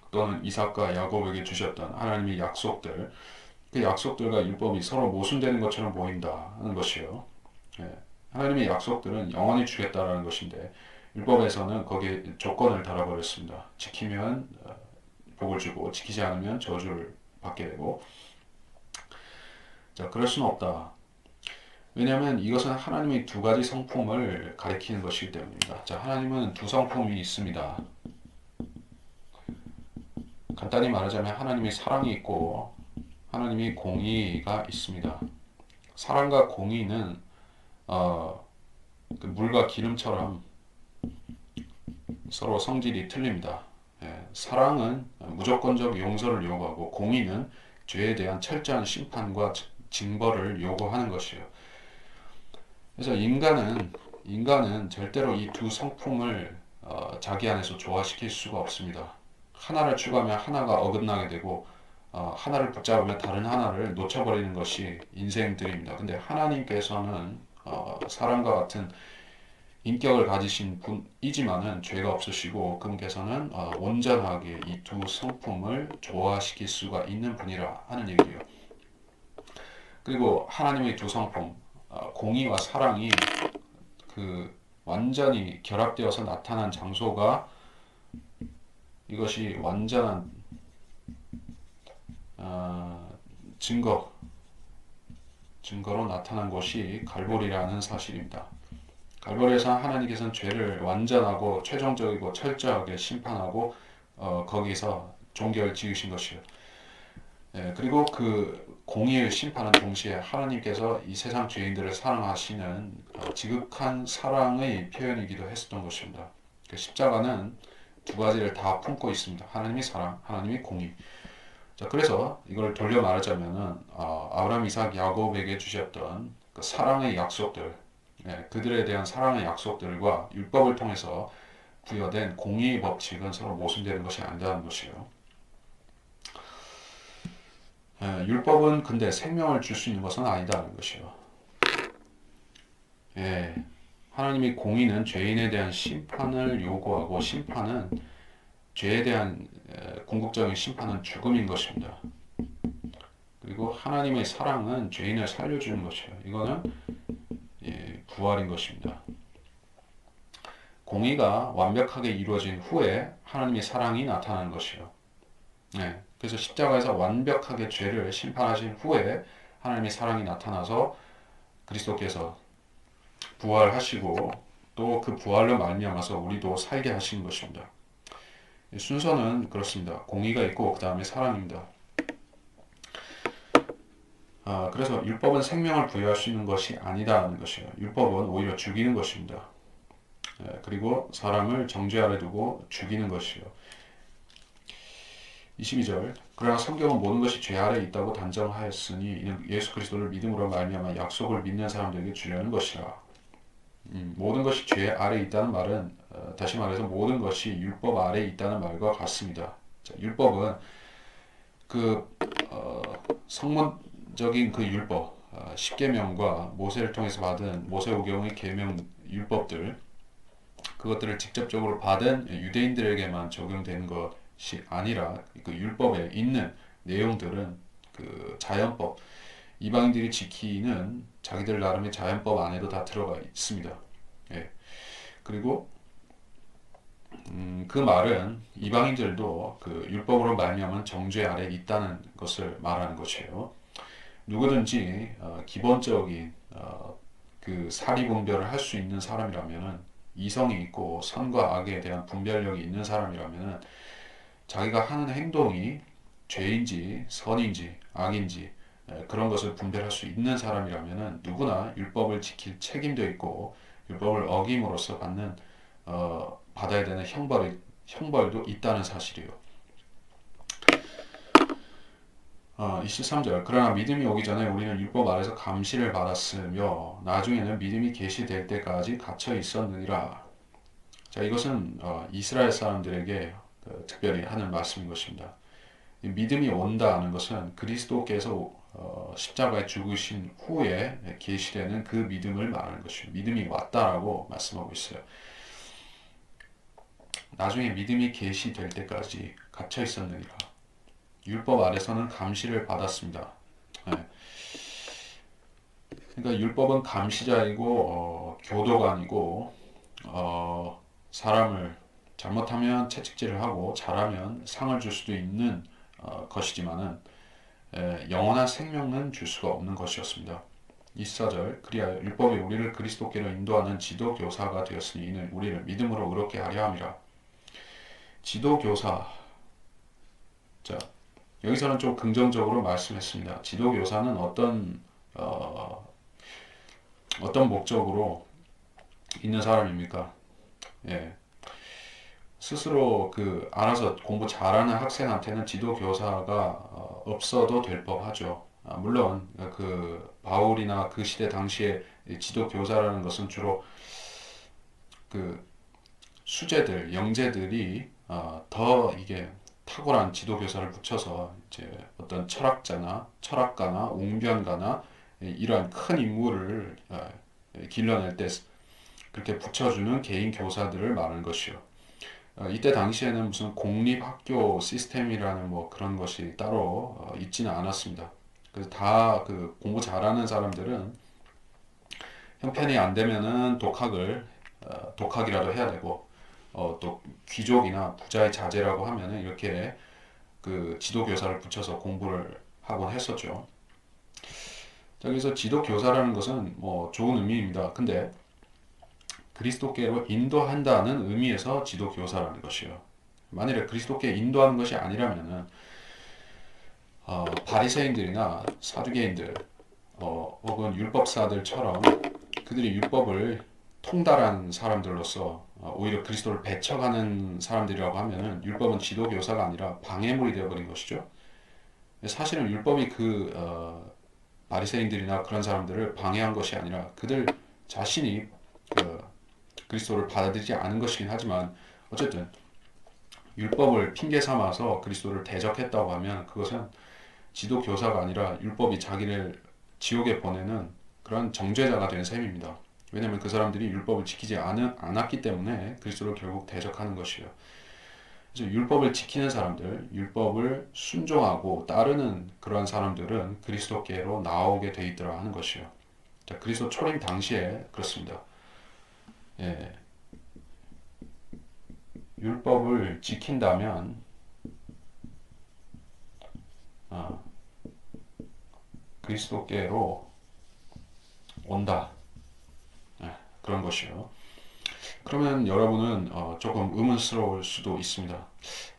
또는 이삭과 야곱에게 주셨던 하나님의 약속들 그 약속들과 율법이 서로 모순되는 것처럼 보인다는 것이요. 예. 하나님의 약속들은 영원히 주겠다라는 것인데 율법에서는 거기에 조건을 달아버렸습니다. 지키면 복을 주고 지키지 않으면 저주를 받게 되고 자 그럴 수는 없다. 왜냐하면 이것은 하나님의 두 가지 성품을 가리키는 것이기 때문입니다. 자 하나님은 두 성품이 있습니다. 간단히 말하자면 하나님의 사랑이 있고 하나님의 공의가 있습니다. 사랑과 공의는 그 물과 기름처럼 서로 성질이 틀립니다. 예, 사랑은 무조건적 용서를 요구하고 공의는 죄에 대한 철저한 심판과 징벌을 요구하는 것이에요. 그래서 인간은 절대로 이 두 성품을 자기 안에서 조화시킬 수가 없습니다. 하나를 추구하면 하나가 어긋나게 되고 하나를 붙잡으면 다른 하나를 놓쳐버리는 것이 인생들입니다. 근데 하나님께서는 사람과 같은 인격을 가지신 분이지만은 죄가 없으시고 그분께서는 온전하게 이 두 성품을 조화시킬 수가 있는 분이라 하는 얘기예요. 그리고 하나님의 두 성품, 공의와 사랑이 그 완전히 결합되어서 나타난 장소가 이것이 완전한 증거로 나타난 것이 갈보리라는 사실입니다. 갈보리에서 하나님께서는 죄를 완전하고 최종적이고 철저하게 심판하고 거기서 종결 지으신 것이요. 그리고 그 공의의 심판은 동시에 하나님께서 이 세상 죄인들을 사랑하시는 지극한 사랑의 표현이기도 했었던 것입니다. 그 십자가는 두 가지를 다 품고 있습니다. 하나님의 사랑, 하나님의 공의. 자, 그래서 이걸 돌려 말하자면은 아브라함, 이삭, 야곱에게 주셨던 그 사랑의 약속들, 그들에 대한 사랑의 약속들과 율법을 통해서 부여된 공의의 법칙은 서로 모순되는 것이 아니라는 것이에요. 율법은 근데 생명을 줄 수 있는 것은 아니다는 것이에요. 하나님의 공의는 죄인에 대한 심판을 요구하고 심판은 죄에 대한 궁극적인 심판은 죽음인 것입니다. 그리고 하나님의 사랑은 죄인을 살려주는 것이에요. 이거는 부활인 것입니다. 공의가 완벽하게 이루어진 후에 하나님의 사랑이 나타나는 것이에요. 네, 그래서 십자가에서 완벽하게 죄를 심판하신 후에 하나님의 사랑이 나타나서 그리스도께서 부활하시고 또 그 부활로 말미암아서 우리도 살게 하신 것입니다. 순서는 그렇습니다. 공의가 있고 그 다음에 사랑입니다. 그래서 율법은 생명을 부여할 수 있는 것이 아니다는 것이에요. 율법은 오히려 죽이는 것입니다. 그리고 사람을 정죄 아래 두고 죽이는 것이요. 22절 그러나 성경은 모든 것이 죄 아래 있다고 단정하였으니 이는 예수 그리스도를 믿음으로 말미암아 약속을 믿는 사람들에게 주려는 것이라. 모든 것이 죄 아래 있다는 말은 다시 말해서 모든 것이 율법 아래 있다는 말과 같습니다. 자, 율법은 그 성문적인 그 율법, 십계명과 모세를 통해서 받은 모세오경의 계명 율법들, 그것들을 직접적으로 받은 유대인들에게만 적용되는 것이 아니라 그 율법에 있는 내용들은 그 자연법, 이방인들이 지키는 자기들 나름의 자연법 안에도 다 들어가 있습니다. 예. 그리고 그 말은 이방인들도 그 율법으로 말미암은 정죄 아래 있다는 것을 말하는 것이에요. 누구든지 기본적인 그 사리 분별을 할 수 있는 사람이라면은 이성이 있고 선과 악에 대한 분별력이 있는 사람이라면은 자기가 하는 행동이 죄인지 선인지 악인지 그런 것을 분별할 수 있는 사람이라면은 누구나 율법을 지킬 책임도 있고 율법을 어김으로써 받아야 되는 형벌도 있다는 사실이에요. 23절 그러나 믿음이 오기 전에 우리는 율법 아래서 감시를 받았으며 나중에는 믿음이 계시될 때까지 갇혀 있었느니라. 자, 이것은 이스라엘 사람들에게 특별히 하는 말씀인 것입니다. 믿음이 온다는 것은 그리스도께서 십자가에 죽으신 후에 계시되는 그 믿음을 말하는 것이에요. 믿음이 왔다라고 말씀하고 있어요. 나중에 믿음이 계시될 때까지 갇혀 있었느니라. 율법 아래서는 감시를 받았습니다. 네. 그러니까 율법은 감시자이고 교도관이고 사람을 잘못하면 채찍질을 하고 잘하면 상을 줄 수도 있는 것이지만은 영원한 생명은 줄 수가 없는 것이었습니다. 24절 그리하여 율법이 우리를 그리스도께로 인도하는 지도교사가 되었으니 이는 우리를 믿음으로 의롭게 하려 함이라. 지도교사. 자, 여기서는 좀 긍정적으로 말씀했습니다. 지도교사는 어떤 목적으로 있는 사람입니까? 예. 스스로 알아서 공부 잘하는 학생한테는 지도교사가 없어도 될 법하죠. 물론 바울이나 그 시대 당시에 지도교사라는 것은 주로 그 수재들, 영재들이 더 이게 탁월한 지도교사를 붙여서 이제 어떤 철학가나 웅변가나 이러한 큰 인물을 길러낼 때 그렇게 붙여주는 개인 교사들을 말하는 것이요. 이때 당시에는 무슨 공립학교 시스템이라는 뭐 그런 것이 따로 있지는 않았습니다. 그래서 다 공부 잘하는 사람들은 형편이 안 되면은 독학이라도 해야 되고 또 귀족이나 부자의 자제라고 하면은 이렇게 지도교사를 붙여서 공부를 하곤 했었죠. 자, 그래서 지도교사라는 것은 뭐 좋은 의미입니다. 근데 그리스도께로 인도한다는 의미에서 지도교사라는 것이요. 만일에 그리스도께 인도하는 것이 아니라면은 바리새인들이나 사두개인들 혹은 율법사들처럼 그들이 율법을 통달한 사람들로서 오히려 그리스도를 배척하는 사람들이라고 하면은 율법은 지도교사가 아니라 방해물이 되어버린 것이죠. 사실은 율법이 바리새인들이나 그런 사람들을 방해한 것이 아니라 그들 자신이 그리스도를 받아들이지 않은 것이긴 하지만 어쨌든 율법을 핑계 삼아서 그리스도를 대적했다고 하면 그것은 지도교사가 아니라 율법이 자기를 지옥에 보내는 그런 정죄자가 된 셈입니다. 왜냐하면 그 사람들이 율법을 지키지 않았기 때문에 그리스도를 결국 대적하는 것이에요. 그래서 율법을 지키는 사람들, 율법을 순종하고 따르는 그러한 사람들은 그리스도께로 나오게 돼 있더라 하는 것이요. 자, 그리스도 초림 당시에 그렇습니다. 예, 율법을 지킨다면 아, 그리스도께로 온다. 예, 그런 것이요. 그러면 여러분은 조금 의문스러울 수도 있습니다.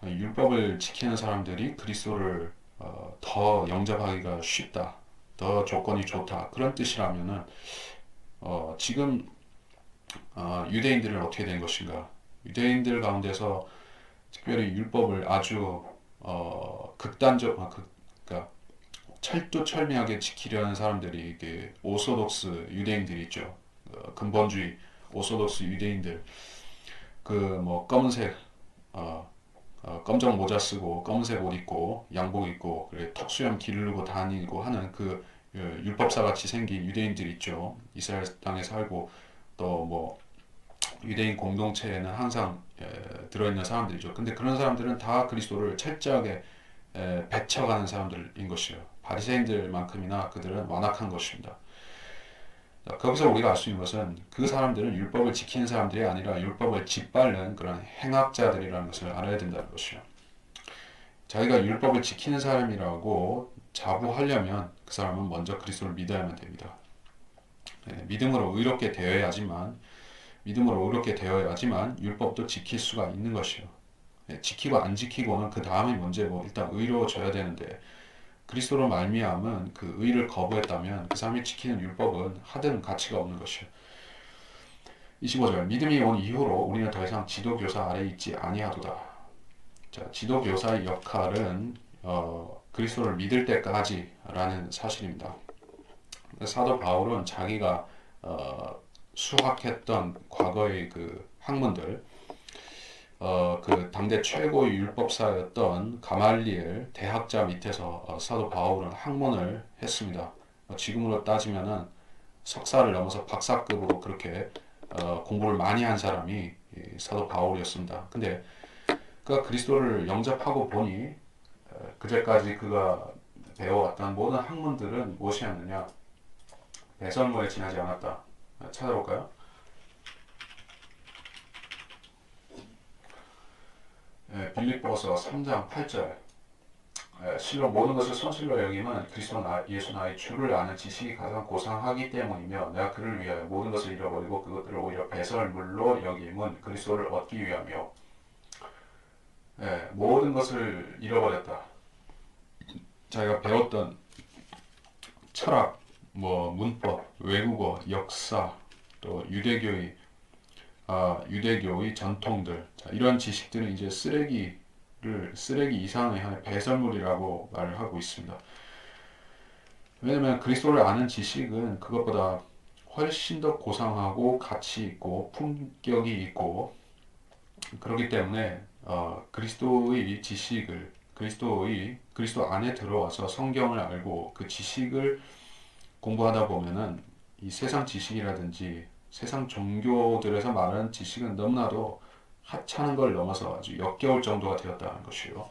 율법을 지키는 사람들이 그리스도를 더 영접하기가 쉽다, 더 조건이 좋다 그런 뜻이라면은 지금 유대인들은 어떻게 된 것인가? 유대인들 가운데서 특별히 율법을 아주 극단적, 그러니까 철두철미하게 지키려는 사람들이 이게 오소독스 유대인들이 있죠. 근본주의 오소독스 유대인들 그 뭐 검은색 검정 모자 쓰고 검은색 옷 입고 양복 입고 그래 턱수염 기르고 다니고 하는 그 율법사 같이 생긴 유대인들 있죠. 이스라엘 땅에 살고 또 뭐 유대인 공동체에는 항상 들어있는 사람들이죠. 근데 그런 사람들은 다 그리스도를 철저하게 배척하는 사람들인 것이요. 바리새인들만큼이나 그들은 완악한 것입니다. 거기서 우리가 알 수 있는 것은 그 사람들은 율법을 지키는 사람들이 아니라 율법을 짓밟는 그런 행악자들이라는 것을 알아야 된다는 것이요. 자기가 율법을 지키는 사람이라고 자부하려면 그 사람은 먼저 그리스도를 믿어야만 됩니다. 믿음으로 의롭게 되어야지만 율법도 지킬 수가 있는 것이요. 지키고 안 지키고는 그 다음이 문제고 일단 의로워져야 되는데 그리스도로 말미암은 그 의를 거부했다면 그 사람이 지키는 율법은 하등 가치가 없는 것이요. 25절 믿음이 온 이후로 우리는 더 이상 지도교사 아래 있지 아니하도다. 자, 지도교사의 역할은 그리스도를 믿을 때까지라는 사실입니다. 사도 바울은 자기가 수학했던 과거의 그 학문들 그 당대 최고의 율법사였던 가말리엘 대학자 밑에서 사도 바울은 학문을 했습니다. 지금으로 따지면은 석사를 넘어서 박사급으로 그렇게 공부를 많이 한 사람이 사도 바울이었습니다. 근데 그가 그리스도를 영접하고 보니 그제까지 그가 배워왔던 모든 학문들은 무엇이었느냐? 배설물에 지나지 않았다. 찾아볼까요? 빌립보서 3장 8절 실로 모든 것을 손실로 여김은 그리스도 예수 나의 주를 아는 지식이 가장 고상하기 때문이며 내가 그를 위하여 모든 것을 잃어버리고 그것들을 오히려 배설물로 여김은 그리스도를 얻기 위하며 모든 것을 잃어버렸다. 자기가 배웠던 철학, 뭐 문법, 외국어, 역사, 또 유대교의 전통들, 자, 이런 지식들은 이제 쓰레기 이상의 하나의 배설물이라고 말을 하고 있습니다. 왜냐하면 그리스도를 아는 지식은 그것보다 훨씬 더 고상하고 가치 있고 품격이 있고 그렇기 때문에 그리스도의 지식을 그리스도 안에 들어와서 성경을 알고 그 지식을 공부하다 보면은 이 세상 지식이라든지 세상 종교들에서 말하는 지식은 너무나도 하찮은 걸 넘어서 아주 역겨울 정도가 되었다는 것이요.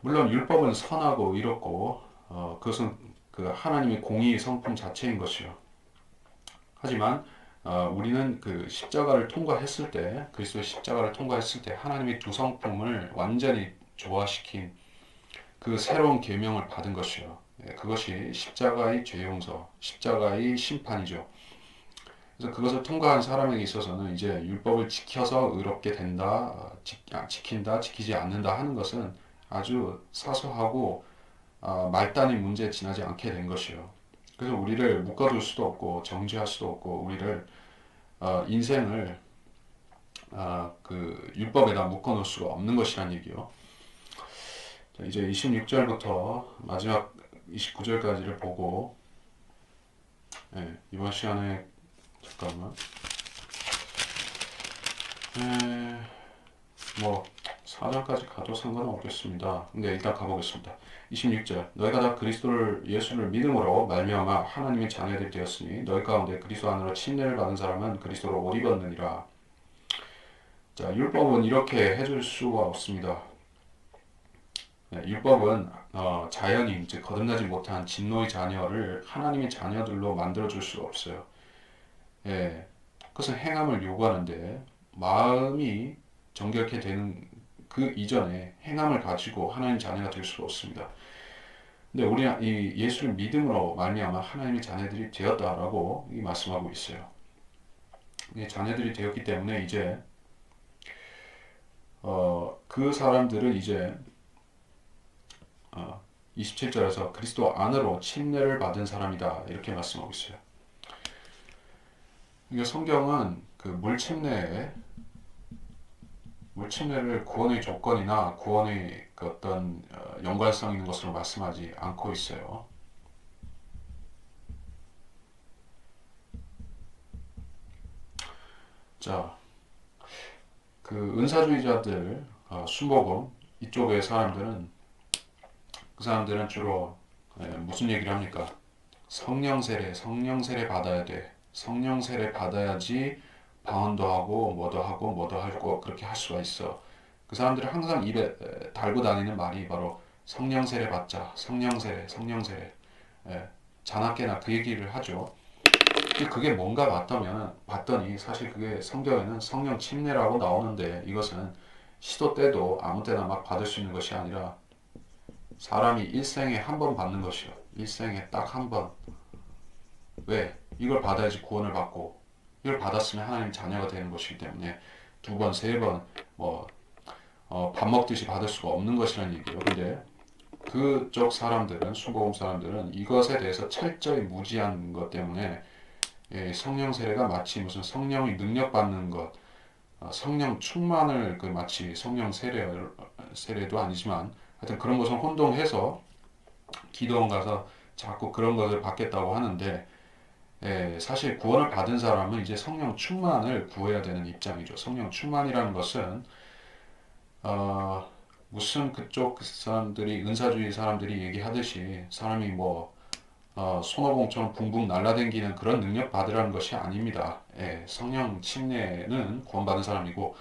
물론 율법은 선하고 의롭고 그것은 그 하나님의 공의의 성품 자체인 것이요. 하지만 우리는 그 십자가를 통과했을 때 그리스도의 십자가를 통과했을 때 하나님의 두 성품을 완전히 조화시킨 그 새로운 계명을 받은 것이요. 그것이 십자가의 죄 용서, 십자가의 심판이죠. 그래서 그것을 통과한 사람에게 있어서는 이제 율법을 지켜서 의롭게 된다, 지킨다, 지키지 않는다 하는 것은 아주 사소하고 말단의 문제에 지나지 않게 된 것이요. 그래서 우리를 묶어둘 수도 없고 정죄할 수도 없고 우리를 인생을 그 율법에다 묶어놓을 수가 없는 것이란 얘기요. 자, 이제 26절부터 마지막 29절까지를 보고 이번 시간에 잠깐만 뭐 4절까지 가도 상관은 없겠습니다. 근데 일단 가보겠습니다. 26절 너희가 다 예수를 믿음으로 말미암아 하나님의 자녀들이 되었으니 너희 가운데 그리스도 안으로 침례를 받은 사람은 그리스도로 옷 입었느니라. 자, 율법은 이렇게 해줄 수가 없습니다. 네, 율법은 자연인, 즉 거듭나지 못한 진노의 자녀를 하나님의 자녀들로 만들어줄 수가 없어요. 예, 그것은 행함을 요구하는데 마음이 정결케 되는 그 이전에 행함을 가지고 하나님 자녀가 될 수가 없습니다. 근데 우리는 이 예수를 믿음으로 말미암아 하나님의 자녀들이 되었다라고 말씀하고 있어요. 이 자녀들이 되었기 때문에 이제 그 사람들은 이제 27절에서 그리스도 안으로 침례를 받은 사람이다 이렇게 말씀하고 있어요. 그러니까 성경은 그 물침례를 구원의 조건이나 구원의 그 어떤 연관성 있는 것으로 말씀하지 않고 있어요. 자, 그 은사주의자들, 순복음 이쪽의 사람들은 그 사람들은 주로 무슨 얘기를 합니까? 성령 세례 받아야 돼. 성령 세례 받아야지 방언도 하고 뭐도 하고 뭐도 하고 그렇게 할 수가 있어. 그 사람들은 항상 입에 달고 다니는 말이 바로 성령 세례 받자, 성령 세례, 성령 세례. 예, 자나깨나 그 얘기를 하죠. 그게 뭔가 봤더니 사실 그게 성경에는 성령 침례라고 나오는데 이것은 시도 때도 아무 때나 막 받을 수 있는 것이 아니라 사람이 일생에 한 번 받는 것이요. 일생에 딱 한 번. 왜? 이걸 받아야지 구원을 받고 이걸 받았으면 하나님 자녀가 되는 것이기 때문에 두 번, 세 번, 뭐, 밥 먹듯이 받을 수가 없는 것이라는 얘기예요. 근데 그쪽 사람들은, 순복음 사람들은 이것에 대해서 철저히 무지한 것 때문에 성령 세례가 마치 무슨 성령이 능력받는 것, 성령 충만을 그 마치 성령 세례도 아니지만 하여튼 그런 것을 혼동해서 기도원 가서 자꾸 그런 것을 받겠다고 하는데 사실 구원을 받은 사람은 이제 성령 충만을 구해야 되는 입장이죠. 성령 충만이라는 것은 어, 무슨 그쪽 사람들이 은사주의 사람들이 얘기하듯이 사람이 뭐 손오공처럼 붕붕 날라다니는 그런 능력 받으라는 것이 아닙니다. 성령 침례는 구원받은 사람이고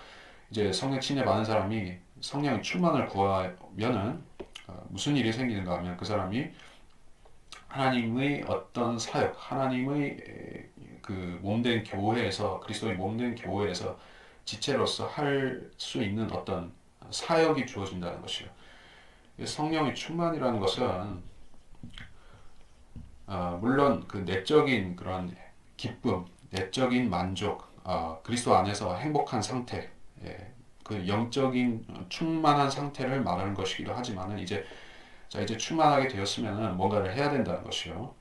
이제 성령 침례 받은 사람이 성령 충만을 구하면은 무슨 일이 생기는가 하면 그 사람이 하나님의 어떤 사역, 하나님의 그 몸된 교회에서 그리스도의 몸된 교회에서 지체로서 할 수 있는 어떤 사역이 주어진다는 것이요. 성령의 충만이라는 것은 물론 그 내적인 그런 기쁨, 내적인 만족, 그리스도 안에서 행복한 상태, 그 영적인 충만한 상태를 말하는 것이기도 하지만은 이제 충만하게 되었으면은 뭔가를 해야 된다는 것이요.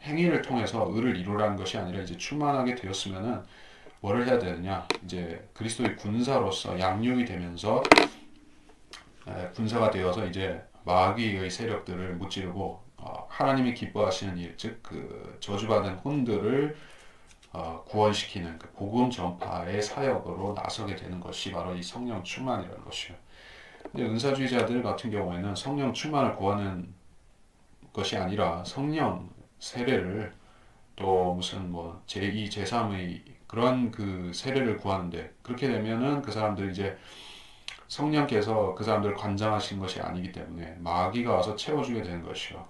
행위를 통해서 의를 이루라는 것이 아니라 이제 충만하게 되었으면은 뭐를 해야 되느냐? 이제 그리스도의 군사로서 양육이 되면서 군사가 되어서 이제 마귀의 세력들을 무찌르고 하나님이 기뻐하시는 일, 즉 그 저주받은 혼들을 구원시키는 그 복음 전파의 사역으로 나서게 되는 것이 바로 이 성령 충만이라는 것이에요. 근데 은사주의자들 같은 경우에는 성령 충만을 구하는 것이 아니라 성령 세례를 또 무슨 뭐 제2, 제3의 그런 그 세례를 구하는데 그렇게 되면은 그 사람들 이제 성령께서 그 사람들을 관장하신 것이 아니기 때문에 마귀가 와서 채워주게 되는 것이요.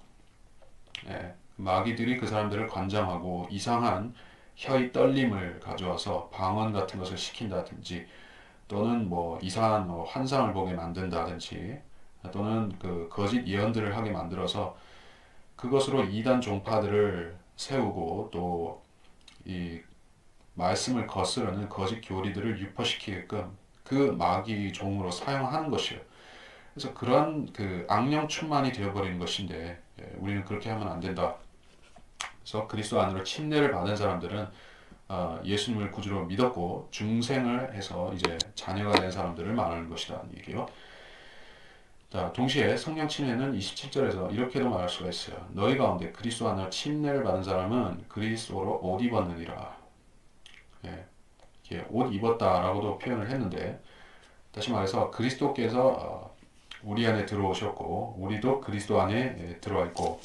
마귀들이 그 사람들을 관장하고 이상한 혀의 떨림을 가져와서 방언 같은 것을 시킨다든지 또는 뭐 이상한 환상을 보게 만든다든지 또는 그 거짓 예언들을 하게 만들어서 그것으로 이단 종파들을 세우고 또 이 말씀을 거스르는 거짓 교리들을 유포시키게끔 그 마귀 종으로 사용하는 것이에요. 그래서 그런 그 악령 충만이 되어버리는 것인데 우리는 그렇게 하면 안 된다. 그래서 그리스도 안으로 침례를 받은 사람들은 예수님을 구주로 믿었고 중생을 해서 이제 자녀가 된 사람들을 말하는 것이다 얘기요. 자, 동시에 성령 침례는 27절에서 이렇게도 말할 수가 있어요. 너희 가운데 그리스도 안으로 침례를 받은 사람은 그리스도로 옷 입었느니라. 옷 입었다라고도 표현을 했는데 다시 말해서 그리스도께서 우리 안에 들어오셨고 우리도 그리스도 안에 들어와 있고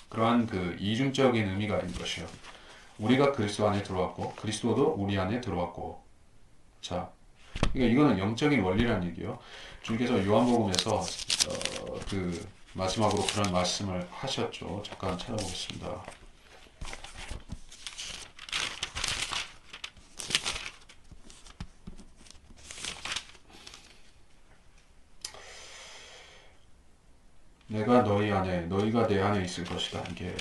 그러한 그 이중적인 의미가 있는 것이요. 우리가 그리스도 안에 들어왔고 그리스도도 우리 안에 들어왔고 자 그러니까 이거는 영적인 원리라는 얘기예요. 주님께서 요한복음에서 그 마지막으로 그런 말씀을 하셨죠. 잠깐 찾아보겠습니다. 내가 너희 안에, 너희가 내 안에 있을 것이다. 이게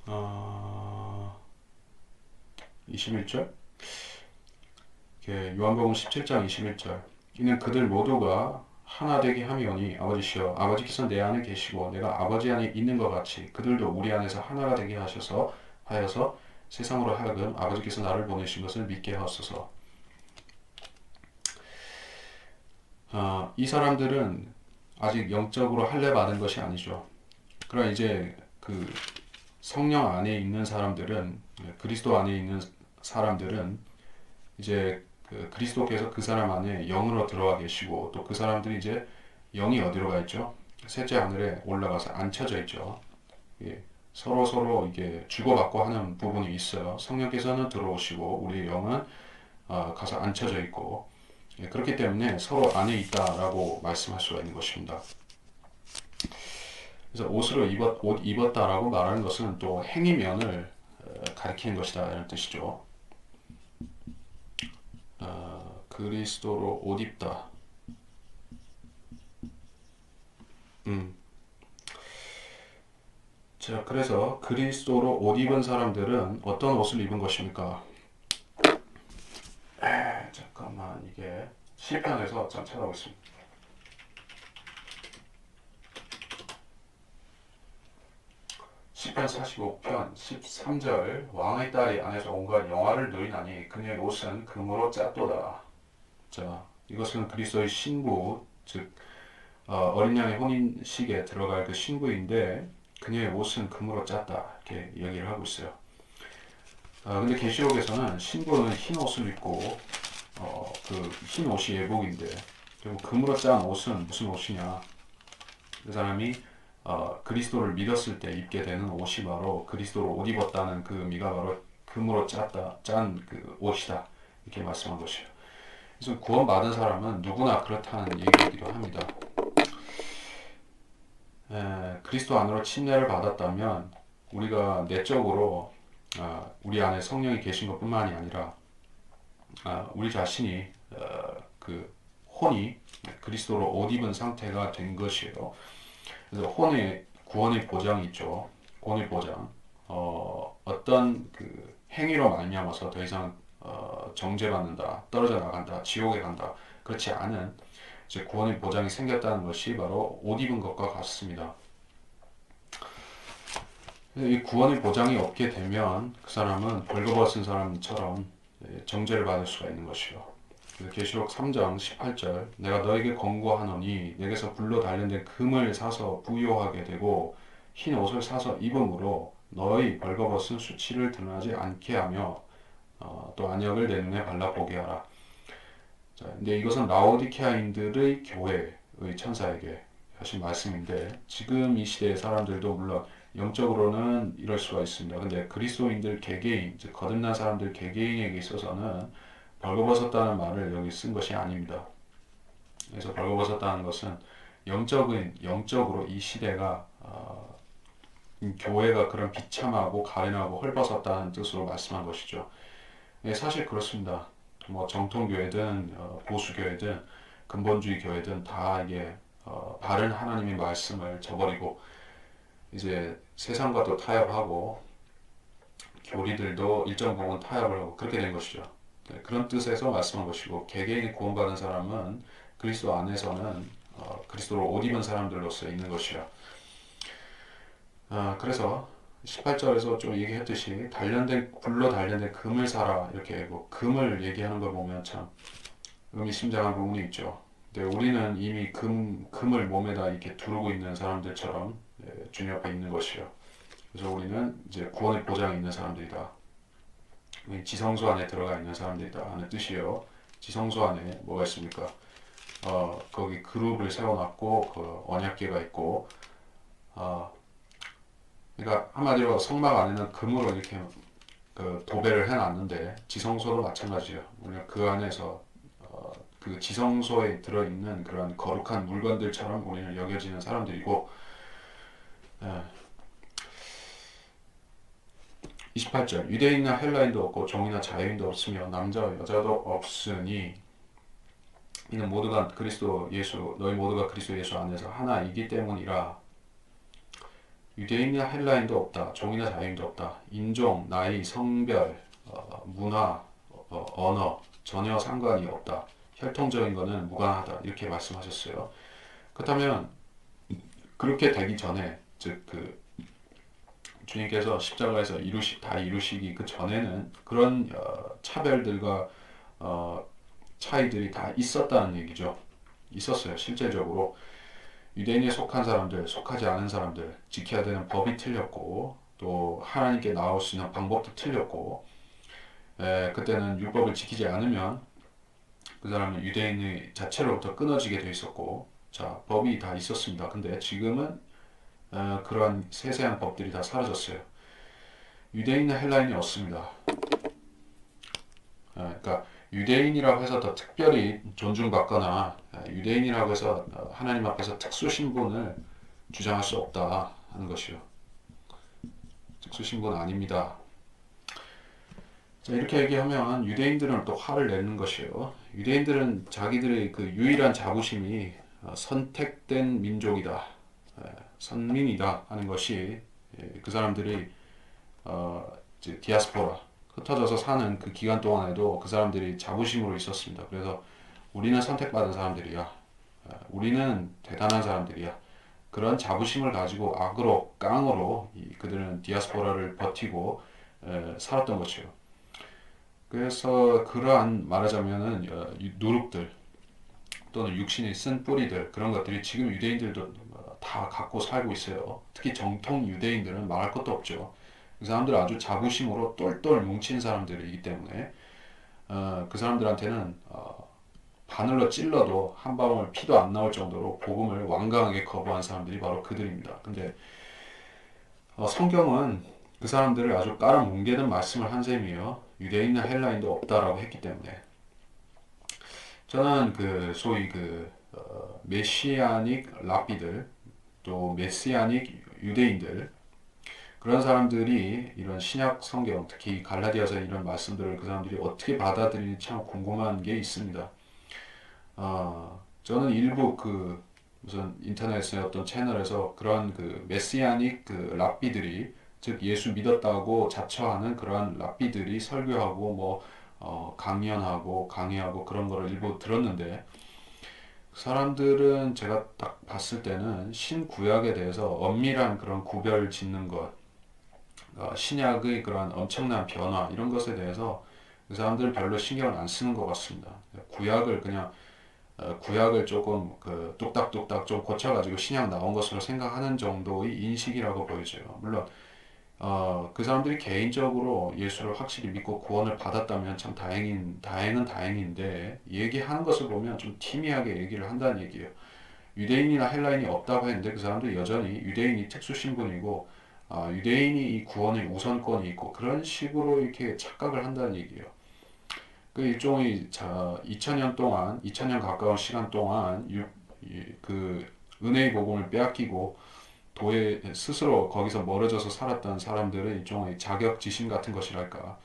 어, 21절? 요한복음 17장 21절. 이는 그들 모두가 하나 되게 함이오니 아버지시여 아버지께서 내 안에 계시고 내가 아버지 안에 있는 것 같이 그들도 우리 안에서 하나가 되게 하여서 세상으로 하여금 아버지께서 나를 보내신 것을 믿게 하옵소서. 이 사람들은 아직 영적으로 할례 받은 것이 아니죠. 그러나 이제 그 성령 안에 있는 사람들은, 그리스도 안에 있는 사람들은 이제 그 그리스도께서 그 사람 안에 영으로 들어와 계시고 또 그 사람들이 이제 영이 어디로 가 있죠? 셋째 하늘에 올라가서 앉혀져 있죠. 예, 서로 이게 주고받고 하는 부분이 있어요. 성령께서는 들어오시고 우리 영은 가서 앉혀져 있고, 예, 그렇기 때문에 서로 안에 있다라고 말씀할 수가 있는 것입니다. 그래서 옷 입었다라고 말하는 것은 또 행위면을 가리키는 것이다 이런 뜻이죠. 그리스도로 옷 입다. 자, 그래서 그리스도로 옷 입은 사람들은 어떤 옷을 입은 것입니까? 잠깐만, 이게 시편에서 좀 찾아보겠습니다. 시편 45편 13절. 왕의 딸이 안에서 온갖 영화를 누리나니 그녀의 옷은 금으로 짰도다. 자, 이것은 그리스도의 신부, 즉 어린 양의 혼인식에 들어갈 그 신부인데 그녀의 옷은 금으로 짰다 이렇게 얘기를 하고 있어요. 근데 계시록에서는 신부는 흰 옷을 입고 그 흰 옷이 예복인데 그리고 금으로 짠 옷은 무슨 옷이냐? 그 사람이 그리스도를 믿었을 때 입게 되는 옷이 바로 그리스도로 옷 입었다는 그 의미가 바로 금으로 짠 그 옷이다 이렇게 말씀한 것이에요. 그래서 구원받은 사람은 누구나 그렇다는 얘기이기도 합니다. 그리스도 안으로 침례를 받았다면 우리가 내적으로 우리 안에 성령이 계신 것뿐만이 아니라 우리 자신이 그 혼이 그리스도로 옷 입은 상태가 된 것이에요. 그래서 혼의 구원의 보장이 있죠. 구원의 보장. 어떤 그 행위로 말미암아서 더 이상 정죄받는다, 떨어져 나간다, 지옥에 간다. 그렇지 않은 이제 구원의 보장이 생겼다는 것이 바로 옷 입은 것과 같습니다. 이 구원의 보장이 없게 되면 그 사람은 벌거벗은 사람처럼 정죄를 받을 수가 있는 것이요. 계시록 3장 18절. 내가 너에게 권고하노니 내게서 불로 단련된 금을 사서 부요하게 되고 흰 옷을 사서 입음으로 너의 벌거벗은 수치를 드러나지 않게 하며 또 안역을 내 눈에 발라보게 하라. 자, 근데 이것은 라오디케아인들의 교회의 천사에게 하신 말씀인데 지금 이 시대의 사람들도 물론 영적으로는 이럴 수가 있습니다. 근데 그리스도인들 개개인, 즉 거듭난 사람들 개개인에게 있어서는 벌거벗었다는 말을 여기 쓴 것이 아닙니다. 그래서 벌거벗었다는 것은 영적으로 이 시대가 교회가 그런 비참하고 가련하고 헐벗었다는 뜻으로 말씀한 것이죠. 예, 사실 그렇습니다. 뭐 정통교회든 보수교회든 근본주의 교회든 다 이게 바른 하나님의 말씀을 저버리고 이제 세상과 또 타협하고 교리들도 일정 부분 타협을 하고 그렇게 된 것이죠. 네, 그런 뜻에서 말씀한 것이고 개개인이 구원받은 사람은 그리스도 안에서는 그리스도로 옷 입은 사람들로서 있는 것이라. 그래서 18절에서 좀 얘기했듯이 불로 단련된 금을 사라 이렇게 뭐 금을 얘기하는 걸 보면 참 의미심장한 부분이 있죠. 근데 우리는 이미 금을 몸에다 이렇게 두르고 있는 사람들처럼 주님 앞에 있는 것이요. 그래서 우리는 이제 구원의 보장이 있는 사람들이다. 지성소 안에 들어가 있는 사람들이다 하는 뜻이에요. 지성소 안에 뭐가 있습니까? 거기 그룹을 세워놨고 그 언약궤가 있고, 어, 그러니까 한마디로 성막 안에는 금으로 이렇게 그 도배를 해놨는데 지성소도 마찬가지예요. 우리가 그 안에서 그 지성소에 들어있는 그런 거룩한 물건들처럼 우리는 여겨지는 사람들이고, 예, 28절 유대인이나 헬라인도 없고 종이나 자유인도 없으며 남자와 여자도 없으니 이는 모두가 그리스도 예수 너희 모두가 그리스도 예수 안에서 하나이기 때문이라. 유대인이나 헬라인도 없다. 종이나 자유인도 없다. 인종, 나이, 성별, 문화, 언어 전혀 상관이 없다. 혈통적인 것은 무관하다. 이렇게 말씀하셨어요. 그렇다면 그렇게 되기 전에 즉 그 주님께서 십자가에서 다 이루시기 그 전에는 그런 차별들과 차이들이 다 있었다는 얘기죠. 있었어요. 실제적으로 유대인에 속한 사람들, 속하지 않은 사람들, 지켜야 되는 법이 틀렸고 또 하나님께 나올 수 있는 방법도 틀렸고, 그때는 율법을 지키지 않으면 그 사람은 유대인의 자체로부터 끊어지게 돼 있었고, 자, 법이 다 있었습니다. 근데 지금은 그러한 세세한 법들이 다 사라졌어요. 유대인이나 헬라인이 없습니다. 그러니까 유대인이라고 해서 더 특별히 존중받거나 유대인이라고 해서 하나님 앞에서 특수 신분을 주장할 수 없다 하는 것이요. 특수 신분 아닙니다. 자, 이렇게 얘기하면 유대인들은 또 화를 내는 것이요. 유대인들은 자기들의 그 유일한 자부심이 선택된 민족이다, 선민이다 하는 것이 그 사람들이 이제 디아스포라 흩어져서 사는 그 기간 동안에도 그 사람들이 자부심으로 있었습니다. 그래서 우리는 선택받은 사람들이야. 우리는 대단한 사람들이야. 그런 자부심을 가지고 악으로 깡으로 그들은 디아스포라를 버티고 살았던 것이요. 그래서 그러한 말하자면은 누룩들 또는 육신의 쓴 뿌리들 그런 것들이 지금 유대인들도 다 갖고 살고 있어요. 특히 정통 유대인들은 말할 것도 없죠. 그 사람들은 아주 자부심으로 똘똘 뭉친 사람들이기 때문에 그 사람들한테는 바늘로 찔러도 한 방울 피도 안 나올 정도로 복음을 완강하게 거부한 사람들이 바로 그들입니다. 근데 성경은 그 사람들을 아주 깔아뭉개는 말씀을 한 셈이에요. 유대인이나 헬라인도 없다라고 했기 때문에. 저는 그 소위 메시아닉 랍비들 또 메시아닉 유대인들 그런 사람들이 이런 신약 성경 특히 갈라디아서 이런 말씀들을 그 사람들이 어떻게 받아들이는지 참 궁금한 게 있습니다. 저는 일부 무슨 인터넷의 어떤 채널에서 그런 그 메시아닉 그 랍비들이 즉 예수 믿었다고 자처하는 그러한 랍비들이 설교하고 뭐 강연하고 강의하고 그런 거를 일부 들었는데 그 사람들은 제가 딱 봤을 때는 신구약에 대해서 엄밀한 그런 구별 짓는 것, 신약의 그러한 엄청난 변화 이런 것에 대해서 그 사람들은 별로 신경을 안 쓰는 것 같습니다. 구약을 그냥 구약을 조금 뚝딱뚝딱 좀 고쳐가지고 신약 나온 것으로 생각하는 정도의 인식이라고 보여져요. 물론 그 사람들이 개인적으로 예수를 확실히 믿고 구원을 받았다면 참 다행은 다행인데 얘기하는 것을 보면 좀 티미하게 얘기를 한다는 얘기예요. 유대인이나 헬라인이 없다고 했는데 그 사람도 여전히 유대인이 특수 신분이고 유대인이 이 구원의 우선권이 있고 그런 식으로 이렇게 착각을 한다는 얘기예요. 그 일종의 2000년 동안 2000년 가까운 시간 동안 그 은혜의 복음을 빼앗기고 도에 스스로 거기서 멀어져서 살았던 사람들의 일종의 자격지심 같은 것이랄까.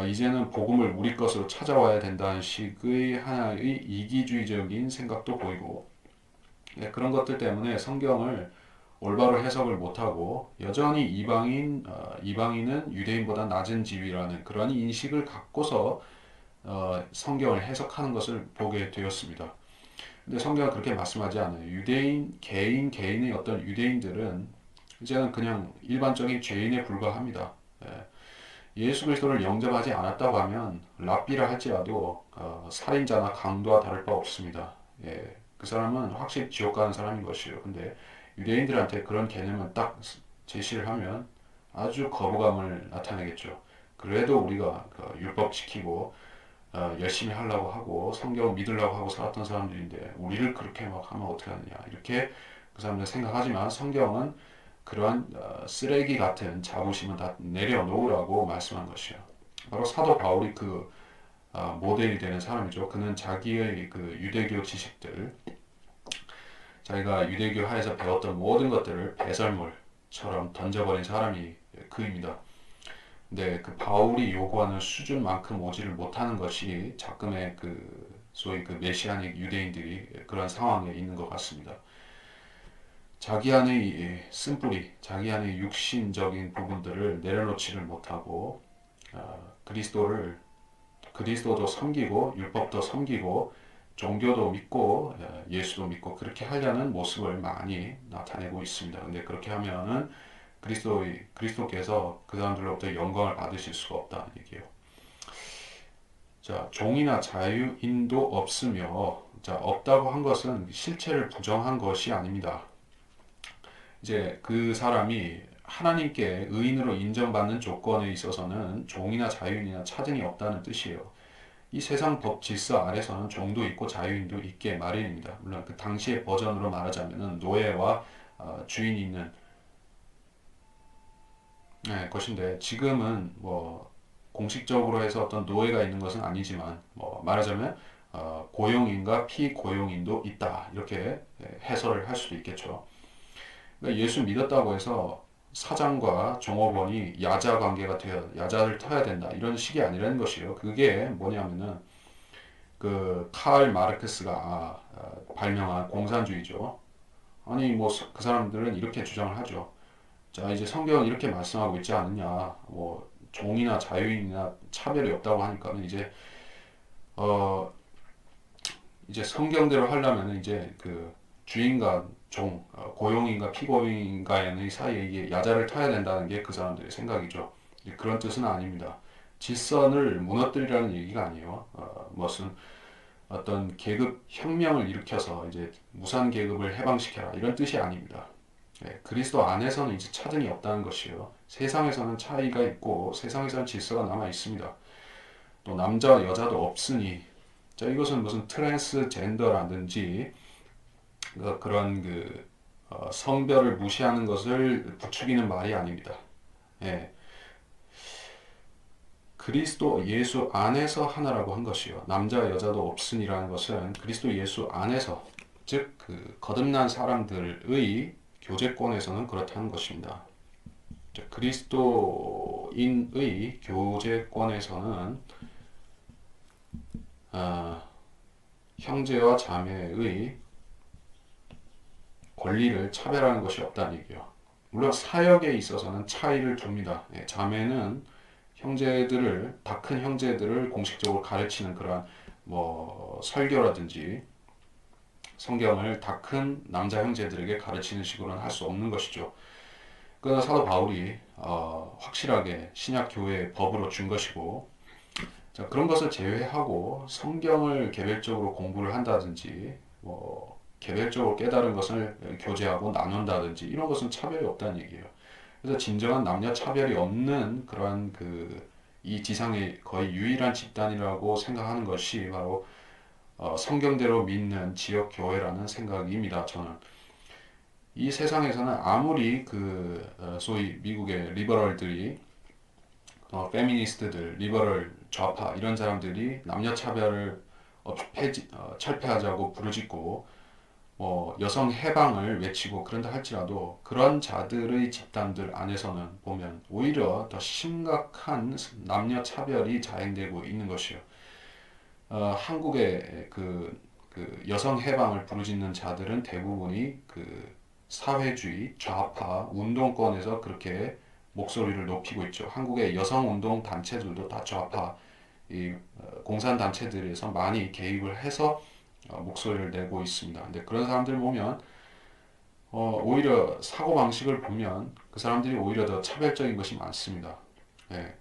이제는 복음을 우리 것으로 찾아와야 된다는 식의 하나의 이기주의적인 생각도 보이고, 그런 것들 때문에 성경을 올바로 해석을 못하고 여전히 이방인은 유대인보다 낮은 지위라는 그런 인식을 갖고서 성경을 해석하는 것을 보게 되었습니다. 근데 성경은 그렇게 말씀하지 않아요. 유대인 개인의 어떤 유대인들은 이제는 그냥 일반적인 죄인에 불과합니다. 예수 그리스도를 영접하지 않았다고 하면 랍비라 할지라도 살인자나 강도와 다를 바 없습니다. 그 사람은 확실히 지옥 가는 사람인 것이에요. 근데 유대인들한테 그런 개념을 딱 제시를 하면 아주 거부감을 나타내겠죠. 그래도 우리가 율법 지키고 열심히 하려고 하고 성경을 믿으려고 하고 살았던 사람들인데 우리를 그렇게 막 하면 어떻게 하느냐 이렇게 그 사람들은 생각하지만 성경은 그러한 쓰레기 같은 자부심은 다 내려놓으라고 말씀한 것이요. 바로 사도 바울이 그 모델이 되는 사람이죠. 그는 자기의 그 유대교 지식들, 자기가 유대교 하에서 배웠던 모든 것들을 배설물처럼 던져버린 사람이 그입니다. 근데 그 바울이 요구하는 수준만큼 오지를 못하는 것이 자금의 그 소위 그 메시아닉 유대인들이 그런 상황에 있는 것 같습니다. 자기 안의 쓴뿌리, 자기 안의 육신적인 부분들을 내려놓지를 못하고 그리스도도 섬기고 율법도 섬기고 종교도 믿고 예수도 믿고 그렇게 하려는 모습을 많이 나타내고 있습니다. 근데 그렇게 하면은 그리스도께서 그 사람들로부터 영광을 받으실 수가 없다는 얘기예요. 자, 종이나 자유인도 없으며, 자, 없다고 한 것은 실체를 부정한 것이 아닙니다. 이제 그 사람이 하나님께 의인으로 인정받는 조건에 있어서는 종이나 자유인이나 차등이 없다는 뜻이에요. 이 세상 법 질서 아래서는 종도 있고 자유인도 있게 마련입니다. 물론 그 당시의 버전으로 말하자면은 노예와 주인이 있는 것인데 지금은 뭐 공식적으로 해서 어떤 노예가 있는 것은 아니지만 뭐 말하자면 고용인과 피고용인도 있다 이렇게 해설을 할 수도 있겠죠. 그러니까 예수 믿었다고 해서 사장과 종업원이 야자 관계가 되어 야자를 타야 된다 이런 식이 아니라는 것이에요. 그게 뭐냐면은 그 칼 마르크스가 발명한 공산주의죠. 아니 뭐 그 사람들은 이렇게 주장을 하죠. 자 이제 성경은 이렇게 말씀하고 있지 않느냐. 뭐 종이나 자유인이나 차별이 없다고 하니까는 어 이제 성경대로 하려면 이제 그 주인과 종, 고용인과 피고인과의 사이에 이게 야자를 타야 된다는 게 그 사람들의 생각이죠. 그런 뜻은 아닙니다. 질서를 무너뜨리라는 얘기가 아니에요. 무슨 어떤 계급 혁명을 일으켜서 이제 무산 계급을 해방시켜라 이런 뜻이 아닙니다. 그리스도 안에서는 이제 차등이 없다는 것이요. 세상에서는 차이가 있고 세상에서는 질서가 남아 있습니다. 또 남자와 여자도 없으니 자 이것은 무슨 트랜스젠더라든지 그런 성별을 무시하는 것을 부추기는 말이 아닙니다. 예, 그리스도 예수 안에서 하나라고 한 것이요. 남자 여자도 없으니라는 것은 그리스도 예수 안에서 즉 그 거듭난 사람들의 교제권에서는 그렇다는 것입니다. 그리스도인의 교제권에서는 어, 형제와 자매의 권리를 차별하는 것이 없다는 얘기예요. 물론 사역에 있어서는 차이를 둡니다. 자매는 형제들을 다 큰 형제들을 공식적으로 가르치는 그러한 뭐 설교라든지 성경을 다 큰 남자 형제들에게 가르치는 식으로는 할 수 없는 것이죠. 그 사도 바울이 확실하게 신약 교회의 법으로 준 것이고 자, 그런 것을 제외하고 성경을 개별적으로 공부를 한다든지 뭐 개별적으로 깨달은 것을 교제하고 나눈다든지 이런 것은 차별이 없다는 얘기예요. 그래서 진정한 남녀 차별이 없는 그러한 이 지상의 거의 유일한 집단이라고 생각하는 것이 바로 성경대로 믿는 지역 교회라는 생각입니다. 저는 이 세상에서는 아무리 소위 미국의 리버럴들이 페미니스트들, 리버럴 좌파 이런 사람들이 남녀 차별을 철폐하자고 부르짖고 뭐 여성 해방을 외치고 그런다 할지라도 그런 자들의 집단들 안에서는 보면 오히려 더 심각한 남녀 차별이 자행되고 있는 것이요. 한국의 여성 해방을 부르짖는 자들은 대부분이 사회주의 좌파 운동권에서 그렇게 목소리를 높이고 있죠. 한국의 여성 운동 단체들도 다 좌파 공산 단체들에서 많이 개입을 해서 목소리를 내고 있습니다. 근데 그런 사람들 보면 오히려 사고 방식을 보면 그 사람들이 오히려 더 차별적인 것이 많습니다. 예,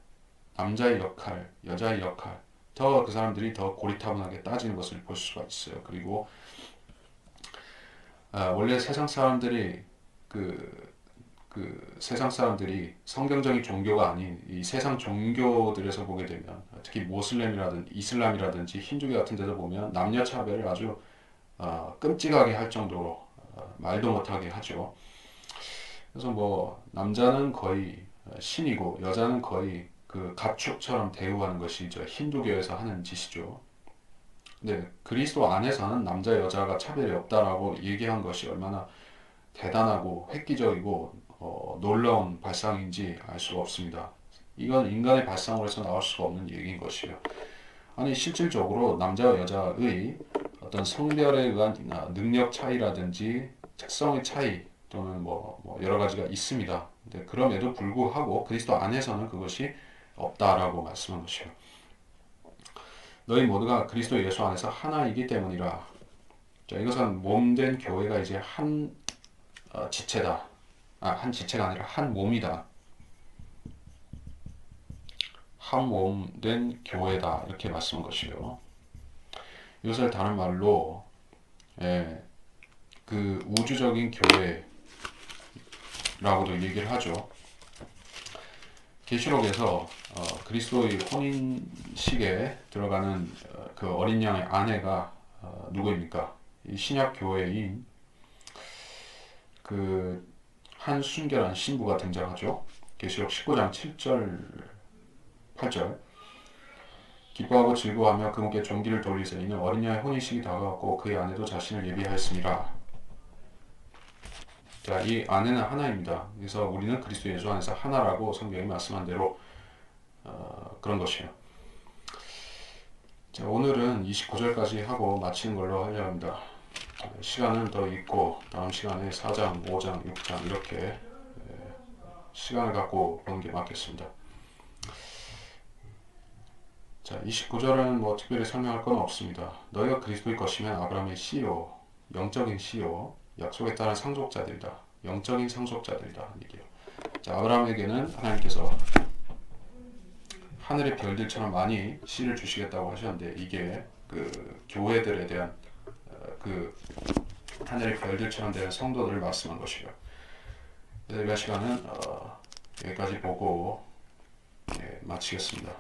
남자의 역할, 여자의 역할, 더 그 사람들이 더 고리타분하게 따지는 것을 볼 수가 있어요. 그리고 원래 세상 사람들이 그 그 세상 사람들이 성경적인 종교가 아닌 이 세상 종교들에서 보게 되면 특히 모슬렘이라든지 이슬람이라든지 힌두교 같은 데서 보면 남녀 차별을 아주 끔찍하게 할 정도로 말도 못하게 하죠. 그래서 뭐 남자는 거의 신이고 여자는 거의 그 가축처럼 대우하는 것이 저 힌두교에서 하는 짓이죠. 근데 그리스도 안에서는 남자 여자가 차별이 없다라고 얘기한 것이 얼마나 대단하고 획기적이고 놀라운 발상인지 알 수가 없습니다. 이건 인간의 발상으로서 나올 수가 없는 얘기인 것이요. 아니 실질적으로 남자와 여자의 어떤 성별에 의한 능력 차이라든지 특성의 차이 또는 뭐 여러 가지가 있습니다. 근데 그럼에도 불구하고 그리스도 안에서는 그것이 없다라고 말씀한 것이요. 너희 모두가 그리스도 예수 안에서 하나이기 때문이라. 자, 이것은 몸된 교회가 이제 한 지체다. 한 지체가 아니라 한 몸이다. 한 몸된 교회다. 이렇게 말씀한 것이요. 이것을 다른 말로 그 우주적인 교회라고도 얘기를 하죠. 계시록에서 그리스도의 혼인식에 들어가는 그 어린 양의 아내가 누구입니까? 이 신약 교회인 그 한 순결한 신부가 등장하죠. 계시록 19장 7절 8절 기뻐하고 즐거워하며 그분께 존귀를 돌리세 이는 어린 양의 혼인식이 다가왔고 그의 아내도 자신을 예비하였습니다. 자, 이 아내는 하나입니다. 그래서 우리는 그리스도 예수 안에서 하나라고 성경이 말씀한 대로 그런 것이에요. 자, 오늘은 29절까지 하고 마치는 걸로 하려 합니다. 시간은 더 있고 다음 시간에 4장, 5장, 6장 이렇게 시간을 갖고 보는 게 맞겠습니다. 자, 29절은 뭐 특별히 설명할 건 없습니다. 너희가 그리스도의 것이면 아브라함의 씨요, 영적인 씨요, 약속에 따른 상속자들이다. 영적인 상속자들이다. 얘기요. 자, 아브라함에게는 하나님께서 하늘의 별들처럼 많이 씨를 주시겠다고 하셨는데 이게 그 교회들에 대한 그 하늘의 별들처럼 되는 성도들을 말씀한 것이요. 그래서 이번 시간은 여기까지 보고 마치겠습니다.